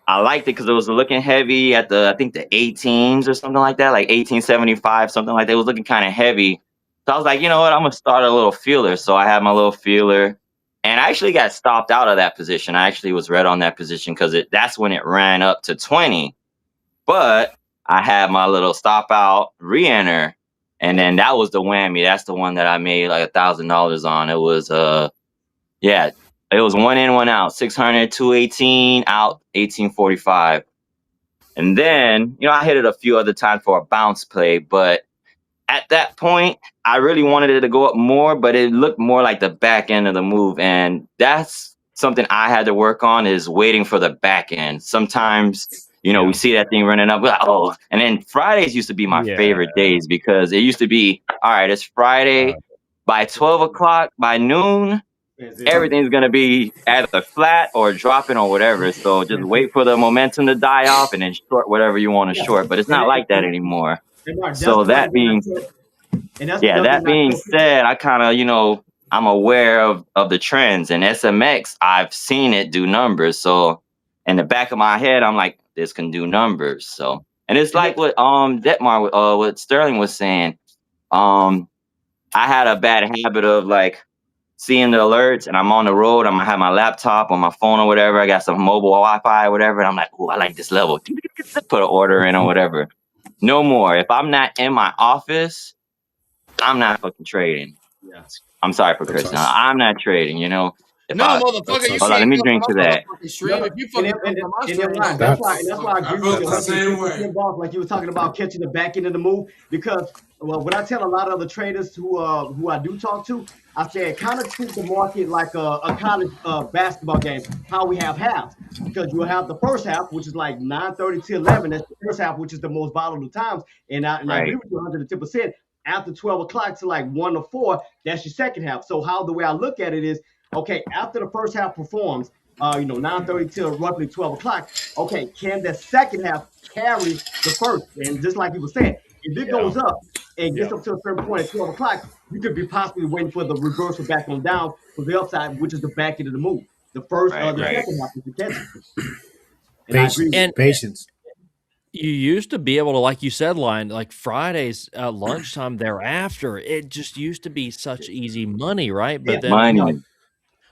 liked it because it was looking heavy at I think the 18s or something like that, like 1875, something like that. It was looking kind of heavy. So I was like, you know what? I'm gonna start a little feeler. So I had my little feeler, and I actually got stopped out of that position. I actually was red on that position because that's when it ran up to 20. But I had my little stop out, re-enter, and then that was the whammy. That's the one that I made like $1,000 on. It was it was 1 in, 1 out, 600, 218, out 1845. And then, I hit it a few other times for a bounce play, but at that point, I really wanted it to go up more, but it looked more like the back end of the move. And that's something I had to work on, is waiting for the back end. Sometimes, we see that thing running up. Oh, and then Fridays used to be my favorite days because it used to be, all right, it's Friday by 12 o'clock, by noon, everything's going to be either flat or dropping or whatever. So just wait for the momentum to die off and then short whatever you want to short. But it's not like that anymore. So that being said, I kind of, I'm aware of the trends, and SMX, I've seen it do numbers. So in the back of my head, I'm like, this can do numbers. So, and it's like what Detmar, what Sterling was saying. I had a bad habit of like seeing the alerts, and I'm on the road. I'm gonna have my laptop on my phone or whatever. I got some mobile Wi-Fi or whatever. And I'm like, oh, I like this level. Put an order in or whatever. No more. If I'm not in my office, I'm not fucking trading. Yeah. I'm sorry for Chris. No, I'm not trading. Motherfucker, hold on, let me drink to that. That's why I agree with you. Like you were talking about catching the back end of the move, because when I tell a lot of the traders who I do talk to, I said kind of treat the market like a college basketball game, how we have halves, because you have the first half, which is like 9:30 to 11. That's the first half, which is the most volatile times, and I agree with you 110%. After 12 o'clock to like 1 to 4, that's your second half. So the way I look at it is, okay, after the first half performs, 9:30 till roughly 12 o'clock, okay, can the second half carry the first? And just like you were saying, if it goes up and gets up to a certain point at 12 o'clock, you could be possibly waiting for the reversal back on down for the upside, which is the back end of the move. The first or the second half is the catch. Patience. You used to be able to, like you said, Lion, like Fridays at lunchtime thereafter, it just used to be such easy money, right? But then, Money.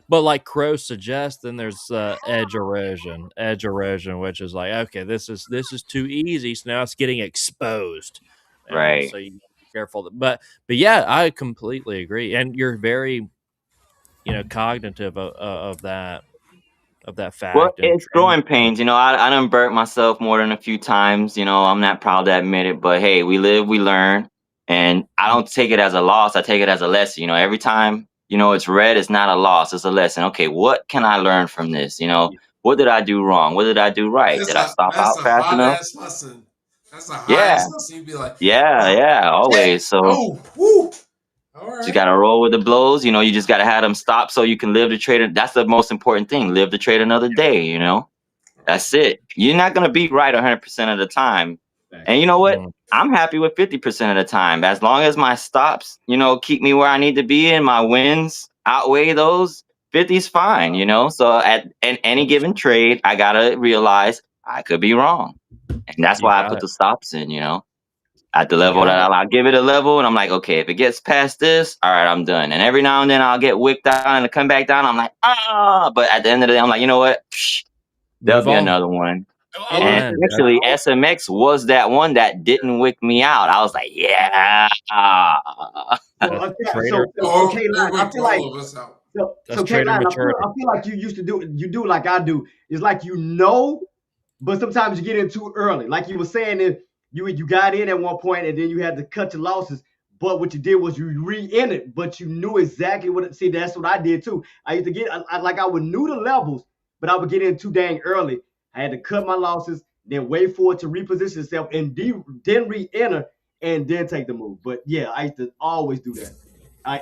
but like Crow suggests, then there's edge erosion, which is like, okay, this is too easy, so now it's getting exposed, and Right. so you gotta be careful. But yeah, I completely agree, and you're very, cognitive of that fact. Well, and it's growing pains. I done burnt myself more than a few times. I'm not proud to admit it, but hey, we live, we learn. And I don't take it as a loss. I take it as a lesson. Every time, it's red, it's not a loss. It's a lesson. Okay, what can I learn from this? What did I do wrong? What did I do right? Did I stop out fast enough? Lesson. That's the Yeah. highest lesson. You'd be like, Yeah, always. So woo. All right. you got to roll with the blows. You just got to have them stop so you can live the trade. That's the most important thing. Live the trade another day, That's it. You're not going to be right 100% of the time. And you know what? I'm happy with 50% of the time. As long as my stops, keep me where I need to be and my wins outweigh those, 50's fine, So at any given trade, I got to realize I could be wrong. And that's why I put the stops in, at the level that I'll give it a level. And I'm like, okay, if it gets past this, all right, I'm done. And every now and then I'll get wicked out and come back down. I'm like, but at the end of the day, I'm like, you know what? There'll be another one. And actually, SMX was that one that didn't wick me out. I was like, yeah. I feel like you used to do, you do like I do. It's like, but sometimes you get in too early. Like you were saying, that you got in at one point and then you had to cut your losses. But what you did was you re-entered, but you knew exactly see, that's what I did too. I used to get, I would knew the levels, but I would get in too dang early. I had to cut my losses, then wait for it to reposition itself, and then re-enter, and then take the move. But yeah, I used to always do that.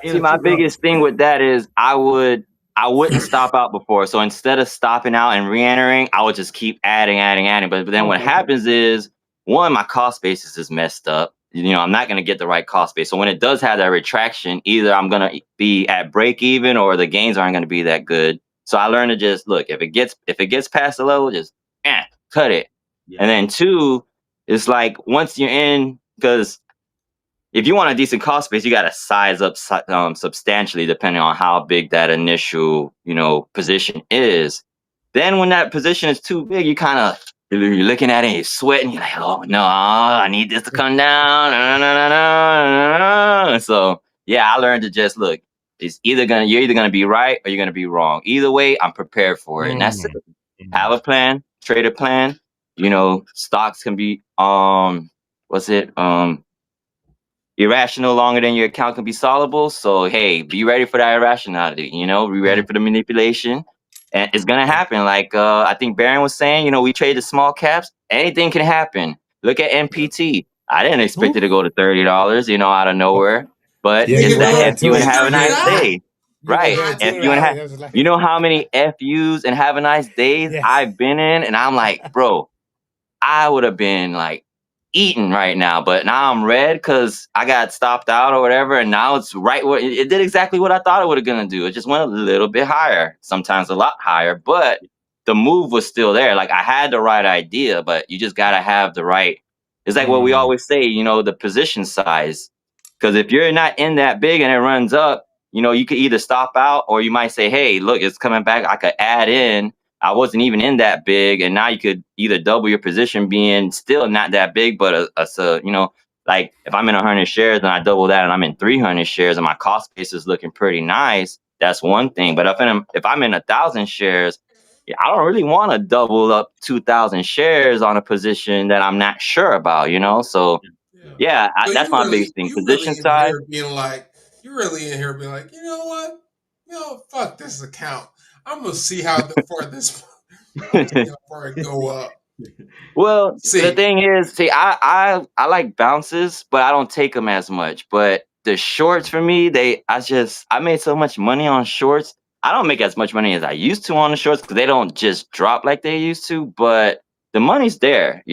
See, my biggest thing with that is I wouldn't stop out before. So instead of stopping out and re-entering, I would just keep adding. But then what happens is, one, my cost basis is messed up. I'm not going to get the right cost base. So when it does have that retraction, either I'm going to be at break even or the gains aren't going to be that good. So I learned to just look, if it gets past the level, just cut it. Yeah. And then two, it's like once you're in, because if you want a decent cost base, you got to size up substantially depending on how big that initial, position is. Then when that position is too big, you're looking at it, you're sweating, you're like, oh no, I need this to come down. So yeah, I learned to just look. You're either gonna be right or you're gonna be wrong. Either way, I'm prepared for it, and that's it. Have a plan, trade a plan. Stocks can be irrational longer than your account can be solvable. So hey, be ready for that irrationality. Be ready for the manipulation, and it's gonna happen. Like I think Baron was saying, we trade the small caps. Anything can happen. Look at NPT. I didn't expect it to go to $30, out of nowhere. But it's that FU and have a nice day. Right. FU and you know how many FUs and have a nice days I've been in? And I'm like, bro, I would have been like eating right now. But now I'm red because I got stopped out or whatever. And now it's right. It did exactly what I thought it was going to do. It just went a little bit higher, sometimes a lot higher. But the move was still there. Like I had the right idea, but you just got to have the right. It's like what we always say, the position size. Because if you're not in that big and it runs up, you could either stop out or you might say, hey, look, it's coming back. I could add in. I wasn't even in that big. And now you could either double your position being still not that big, but like if I'm in 100 shares and I double that and I'm in 300 shares and my cost base is looking pretty nice, that's one thing. But if I'm in 1,000 shares, I don't really want to double up 2,000 shares on a position that I'm not sure about, So yeah, that's my biggest thing. Position size. You're really in here being like, you know what? Fuck this account. I'm gonna see how far it go up. Well, the thing is, I like bounces, but I don't take them as much. But the shorts for me, I made so much money on shorts. I don't make as much money as I used to on the shorts because they don't just drop like they used to. But the money's there,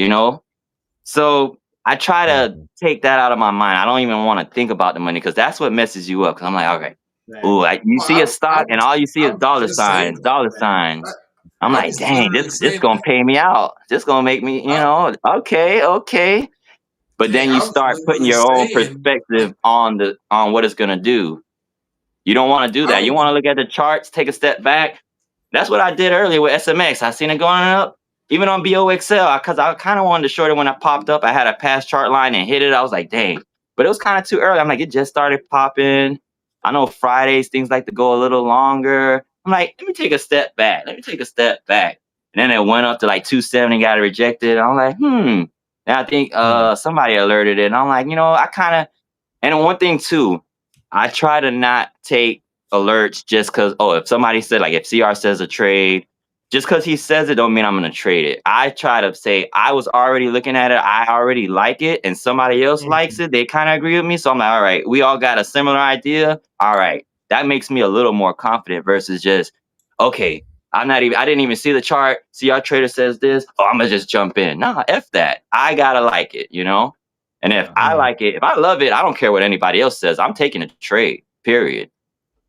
So I try to take that out of my mind. I don't even want to think about the money because that's what messes you up. Because I'm like, okay, you see a stock and all you see is dollar signs. I'm like, dang, this gonna pay me out. This gonna make me, okay. But then you start putting your own perspective on what it's gonna do. You don't want to do that. You want to look at the charts, take a step back. That's what I did earlier with SMX. I seen it going up, even on BOXL, because I kind of wanted to short it when I popped up. I had a past chart line and hit it. I was like, dang. But it was kind of too early. I'm like, it just started popping. I know Fridays, things like to go a little longer. I'm like, let me take a step back. And then it went up to like 270, got it rejected. I'm like, And I think somebody alerted it. And I'm like, and one thing too, I try to not take alerts just because, if somebody said, like if CR says a trade, just because he says it don't mean I'm going to trade it. I try to say I was already looking at it. I already like it and somebody else likes it. They kind of agree with me. So I'm like, all right, we all got a similar idea. All right. That makes me a little more confident versus just, okay, I didn't even see the chart. CR trader says this. Oh, I'm going to just jump in. Nah, F that. I got to like it, And if I like it, if I love it, I don't care what anybody else says. I'm taking a trade, period.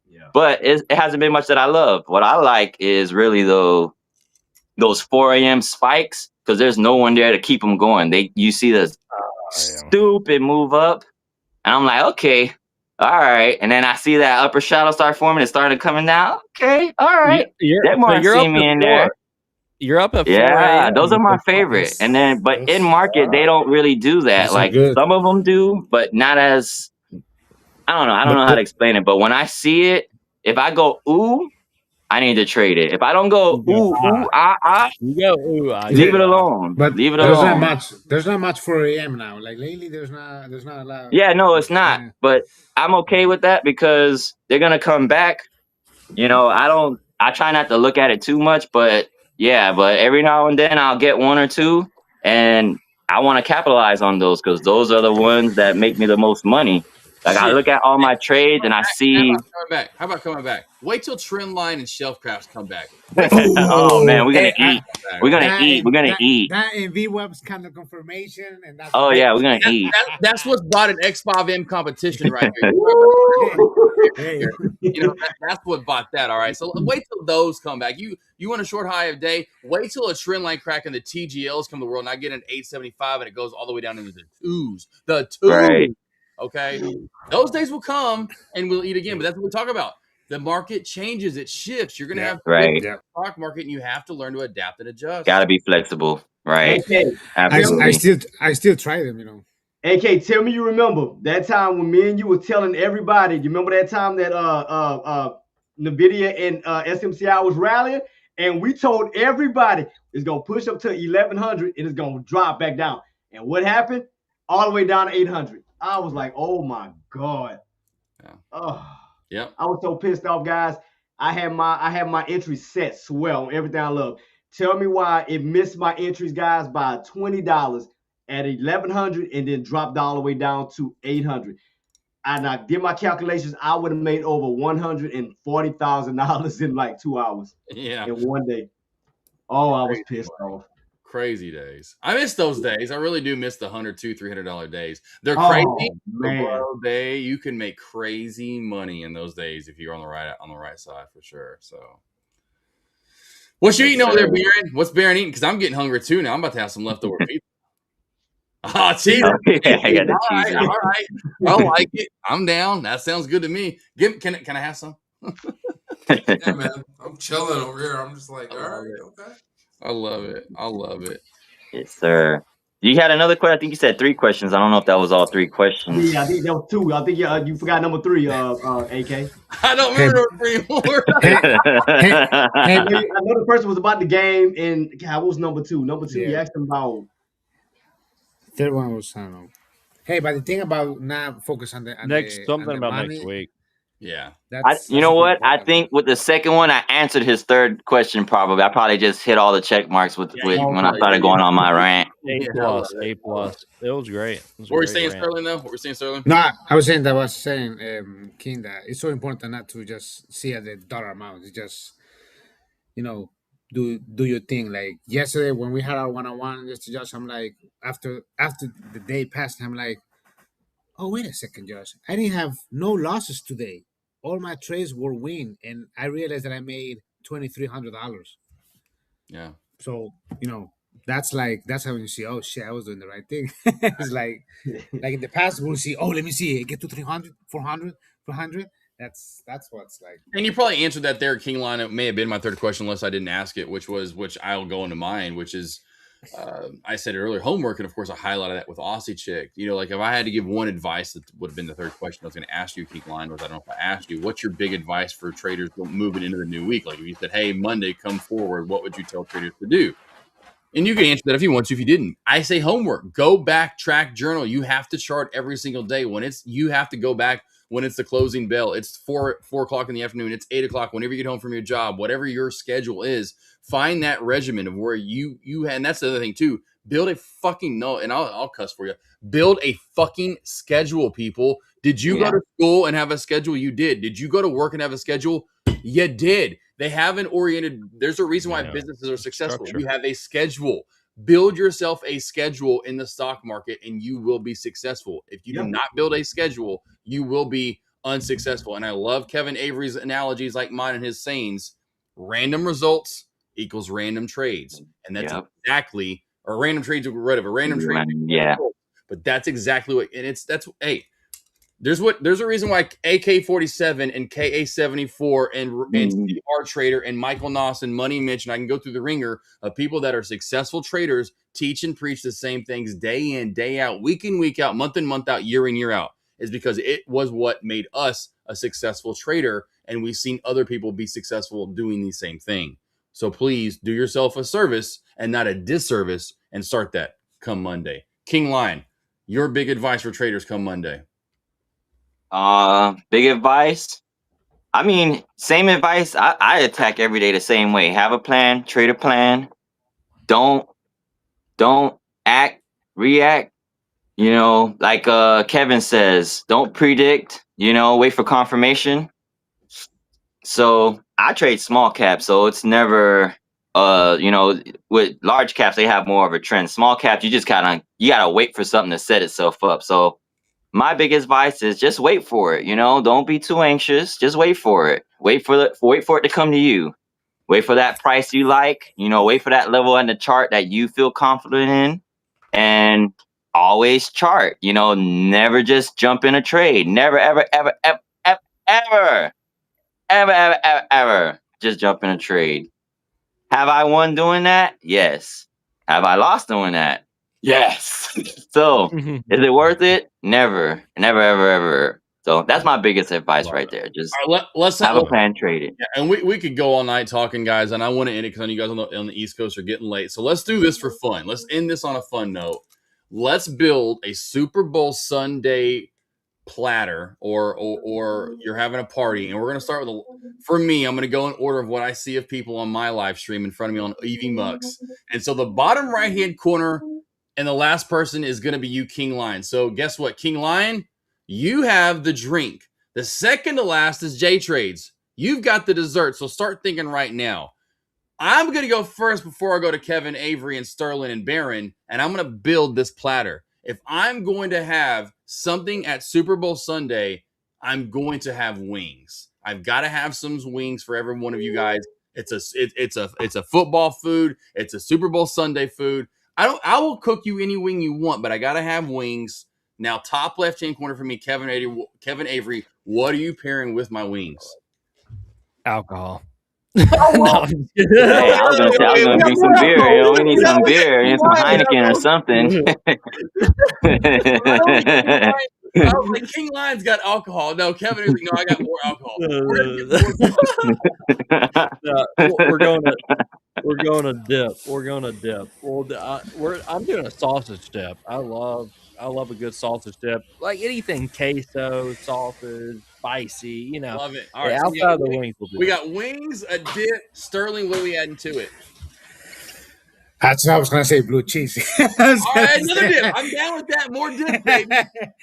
Yeah. But it hasn't been much that I love. What I like is really those 4 a.m. spikes because there's no one there to keep them going. You see this stupid move up, and I'm like, okay, all right. And then I see that upper shadow start forming. It started coming down. Okay, all right. That might see me in there. You're up at 4 a.m. Those are my favorite. And then, but in market, they don't really do that. Like some of them do, but not as. I don't know. I don't know how to explain it. But when I see it, if I go ooh, I need to trade it. If I don't go ooh, you go ooh, leave it alone. But leave it alone. alone. There's not much 4 a.m. now. Like lately, there's not a lot. Yeah, no, it's not. But I'm okay with that because they're gonna come back. I try not to look at it too much, but every now and then I'll get one or two, and I want to capitalize on those because those are the ones that make me the most money. Like I look at all my trades and I see. How about coming back? Wait till trend line and shelf crafts come back. Oh man, we're gonna eat. We're gonna eat. That in VWeb's kind of confirmation, and that's. Oh yeah, we're gonna eat. That's what's bought an X5M competition right here. That's what bought that. All right, so wait till those come back. You want a short high of day? Wait till a trend line crack and the TGLs come to the world, and I get an 875, and it goes all the way down into the twos. Right. Okay, those days will come and we'll eat again. But that's what we talk about. The market changes, it shifts. You're gonna have the stock market, and you have to learn to adapt and adjust. Gotta be flexible, right? Okay. Absolutely. I still try them, AK, tell me you remember that time when me and you were telling everybody. You remember that time that Nvidia and SMCI was rallying, and we told everybody it's gonna push up to 1100 and it's gonna drop back down. And what happened? All the way down to 800. I was like, oh my God. Yeah. Oh, yeah. I was so pissed off, guys. I had my entries set swell on everything I love. Tell me why it missed my entries, guys, by $20 at 1100 and then dropped all the way down to 800. And I did my calculations. I would have made over $140,000 in like 2 hours. Yeah. In one day. Oh, I was pissed off. Crazy days. I miss those days. I really do miss the $100, $200, $300 days. They're crazy, man. But you can make crazy money in those days if you're on the right side for sure. So, what you eating over there, Baron? What's Baron eating? Because I'm getting hungry too now. I'm about to have some leftover pizza. Cheese. Yeah, I got the cheese. All right. I like it. I'm down. That sounds good to me. Can I have some? Yeah, man. I'm chilling over here. I'm just like, all right, okay. I love it. Yes, sir. You had another question? I think you said 3 questions. I don't know if that was all 3 questions. Yeah, I think that was 2. I think you forgot number 3, AK. I don't remember number 3 more. I know the person was about the game, and what was number 2? Number 2, you asked him about. Third one was, I don't know. Hey, but the thing about not focus on the next money, next week. Yeah. You know what? I think with the second one, I answered his third question probably. I probably just hit all the check marks when I started going on my rant. A+. It was great. What were you saying, Sterling, though? No, I was saying, King, that it's so important not to just see at the dollar amount. It's just, do your thing. Like yesterday when we had our one-on-one, just I'm like, after the day passed, I'm like, oh, wait a second, Josh. I didn't have no losses today. All my trades were win, and I realized that I made $2,300. Yeah. So that's how you see, oh shit, I was doing the right thing. It's like in the past we'll see, oh, let me see, get to 300, 400, 400. That's what's like. And you probably answered that there, King Line. It may have been my third question unless I didn't ask it, which I'll go into mine, which is I said it earlier, homework, and of course I highlighted that with Aussie Chick. Like if I had to give one advice, that would have been the third question I was going to ask you, King Line, was I don't know if I asked you, what's your big advice for traders moving into the new week? Like if you said, hey, Monday, come forward, what would you tell traders to do? And you can answer that if you want to. If you didn't, I say homework. Go back, track, journal. You have to chart every single day. You have to go back when it's the closing bell. It's 4 o'clock in the afternoon. It's 8 o'clock. Whenever you get home from your job, whatever your schedule is, find that regimen of where you and that's the other thing too. Build a fucking and I'll cuss for you. Build a fucking schedule, people. Did you go to school and have a schedule? You did. Did you go to work and have a schedule? You did. They haven't oriented. There's a reason why businesses are successful. Structure. You have a schedule. Build yourself a schedule in the stock market and you will be successful. If you do not build a schedule, you will be unsuccessful. And I love Kevin Avery's analogies like mine and his sayings. Random results equals random trades. And that's exactly, or random trades will get rid of a random trade. Yeah. But that's exactly what, and hey, there's a reason why AK-47 and KA-74 and CR Trader and Michael Noss and Money Mitch, and I can go through the ringer of people that are successful traders, teach and preach the same things day in, day out, week in, week out, month in, month out, year in, year out, is because it was what made us a successful trader, and we've seen other people be successful doing the same thing. So please do yourself a service and not a disservice and start that come Monday. King Lion, your big advice for traders come Monday. Big advice. I mean, same advice. I attack every day the same way. Have a plan, trade a plan. Don't act, react. Like Kevin says, don't predict, wait for confirmation. So I trade small caps, so it's never with large caps they have more of a trend. Small caps, you gotta wait for something to set itself up. So my big advice is just wait for it. Don't be too anxious. Just wait for it. Wait for it to come to you. Wait for that price you like. Wait for that level in the chart that you feel confident in, and always chart. Never just jump in a trade. Never, ever, ever, ever, ever, ever, ever, ever, ever, ever just jump in a trade. Have I won doing that? Yes. Have I lost doing that? Yes. So is it worth it? Never, never, ever, ever. So that's my biggest advice right there. Just let's have a plan, trade it. Yeah, and we could go all night talking, guys, and I want to end it because I know you guys on the East Coast are getting late. So let's do this for fun. Let's end this on a fun note. Let's build a Super Bowl Sunday platter, or you're having a party, and we're going to start with for me, I'm going to go in order of what I see of people on my live stream in front of me on EV Mux. And so the bottom right hand corner and the last person is going to be you, King Lion. So guess what, King Lion? You have the drink. The second to last is J Trades. You've got the dessert. So start thinking right now. I'm going to go first before I go to Kevin, Avery, and Sterling and Barron, and I'm going to build this platter. If I'm going to have something at Super Bowl Sunday, I'm going to have wings. I've got to have some wings for every one of you guys. It's a football food. It's a Super Bowl Sunday food. I will cook you any wing you want, but I got to have wings. Now, top left-hand corner for me, Kevin Avery, what are you pairing with my wings? Alcohol. Hey, I was gonna drink some beer. We need some beer and some Heineken or something. I was like, King Lion's got alcohol. No, Kevin is like, no, I got more alcohol. We're going to dip. We're going to dip. Well, I'm doing a sausage dip. I love a good sausage dip. Like anything queso, sausage, spicy, Love it. All right. Outside of the wings. We got wings, a dip. Sterling, what are we adding to it? That's what I was going to say, blue cheese. All right, another dip. I'm down with that. More dip, baby.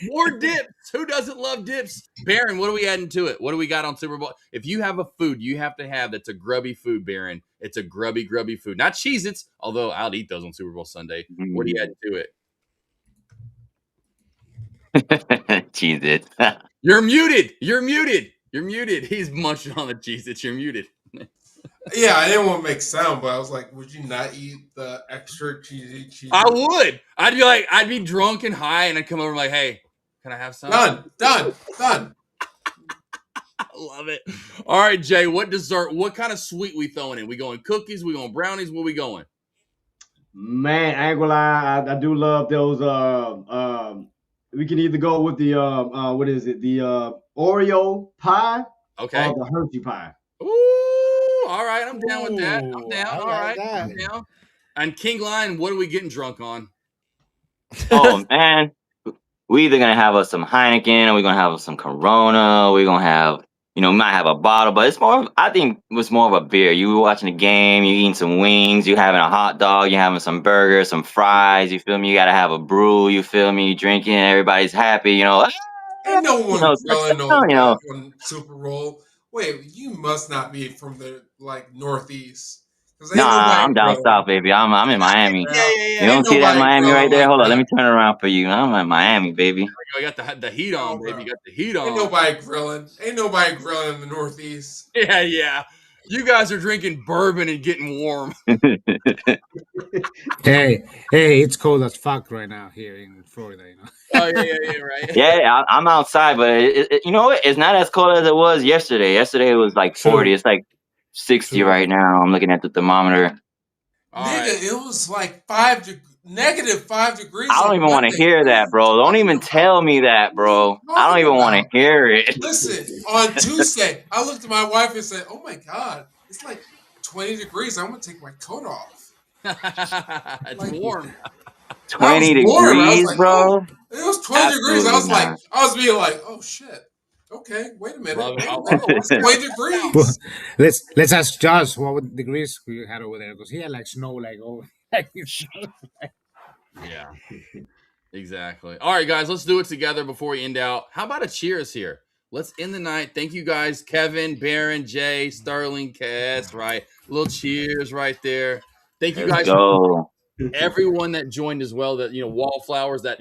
More dips. Who doesn't love dips? Barron, what are we adding to it? What do we got on Super Bowl? If you have a food you have to have that's a grubby food, Barron, it's a grubby food. Not Cheez-Its, although I'll eat those on Super Bowl Sunday. What do you add to it? Cheez-Its. You're muted. He's munching on the Cheez-Its. You're muted. Yeah, I didn't want to make sound, but I was like, would you not eat the extra cheesy? I would. I'd be drunk and high, and I'd come over like, hey, can I have some? Done. I love it. All right, Jay, what dessert, what kind of sweet we throwing in? We going cookies? We going brownies? Where we going? Man, I ain't gonna lie, I do love those. We can either go with the what is it? The Oreo pie, okay, or the Hershey pie. Ooh, all right, I'm down with that. I'm down. All right, I'm down. And King Lion, what are we getting drunk on? Oh man, we either gonna have us some Heineken, or we're gonna have us some Corona. We're gonna have, we might have a bottle, but it's more. I think it was more of a beer. You were watching the game, you eating some wings, you having a hot dog, you having some burgers, some fries. You feel me? You gotta have a brew. You feel me? Drinking, everybody's happy. Ain't no one grilling on Super Bowl. Wait, you must not be from the Northeast. Nah, I'm down south, baby. I'm in Miami. Yeah. You don't see that Miami right there? Hold on, let me turn it around for you. I'm in Miami, baby. You got the heat on, baby. You got the heat on. Ain't nobody grilling in the Northeast. Yeah. You guys are drinking bourbon and getting warm. Hey, it's cold as fuck right now here in Florida. Oh yeah, right. Yeah, I'm outside, but you know what? It's not as cold as it was yesterday. Yesterday it was like 40. It's like 60 right now. I'm looking at the thermometer. Nigga, it was like negative 5 degrees. I don't even want to hear that, bro. Don't even tell me that, bro. I don't even want to hear it. Listen, on Tuesday, I looked at my wife and said, "Oh my God, it's like 20 degrees. I'm gonna take my coat off." It's warm. 20 degrees, bro. It was 20 degrees. I was being like, "Oh shit." Okay, wait a minute. It's 20 degrees. Well, let's ask Josh what degrees we had over there, because he had snow Yeah, exactly. All right, guys, let's do it together before we end out. How about a cheers here? Let's end the night. Thank you guys, Kevin, Baron, Jay, Sterling, Cass. Right, a little cheers right there. Thank you guys. Everyone that joined as well. That Wallflowers. That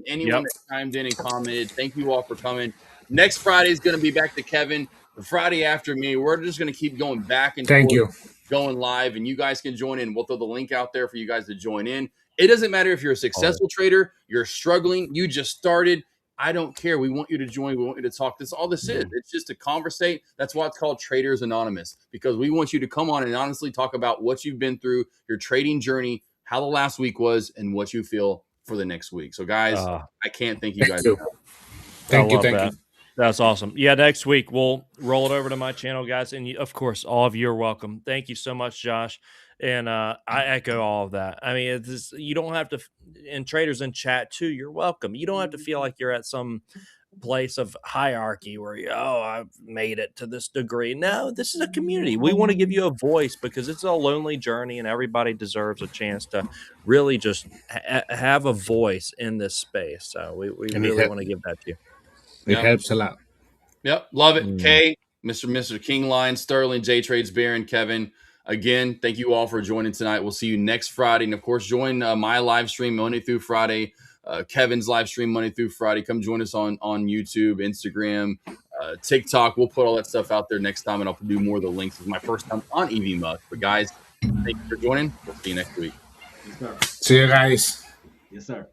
anyone that chimed in and commented. Thank you all for coming. Next Friday is going to be back to Kevin. The Friday after me, we're just going to keep going back and forth, going live, and you guys can join in. We'll throw the link out there for you guys to join in. It doesn't matter if you're a successful trader, you're struggling, you just started. I don't care. We want you to join. We want you to talk. That's all this is. It's just to conversate. That's why it's called Traders Anonymous, because we want you to come on and honestly talk about what you've been through, your trading journey, how the last week was, and what you feel for the next week. So, guys, I can't thank you guys enough. Thank you. That's awesome. Yeah, next week we'll roll it over to my channel, guys. And of course, all of you are welcome. Thank you so much, Josh. And I echo all of that. I mean, you don't have to, and traders in chat too, you're welcome. You don't have to feel like you're at some place of hierarchy where I've made it to this degree. No, this is a community. We want to give you a voice because it's a lonely journey and everybody deserves a chance to really just have a voice in this space. So we really want to give that to you. It helps a lot. Yep. Love it. Kay, Mr. King Lion, Sterling, J Trades, Baron, Kevin. Again, thank you all for joining tonight. We'll see you next Friday. And of course, join my live stream Monday through Friday. Kevin's live stream Monday through Friday. Come join us on YouTube, Instagram, TikTok. We'll put all that stuff out there next time, and I'll do more of the links. It's my first time on EV Muck. But guys, thank you for joining. We'll see you next week. See you guys. Yes, sir.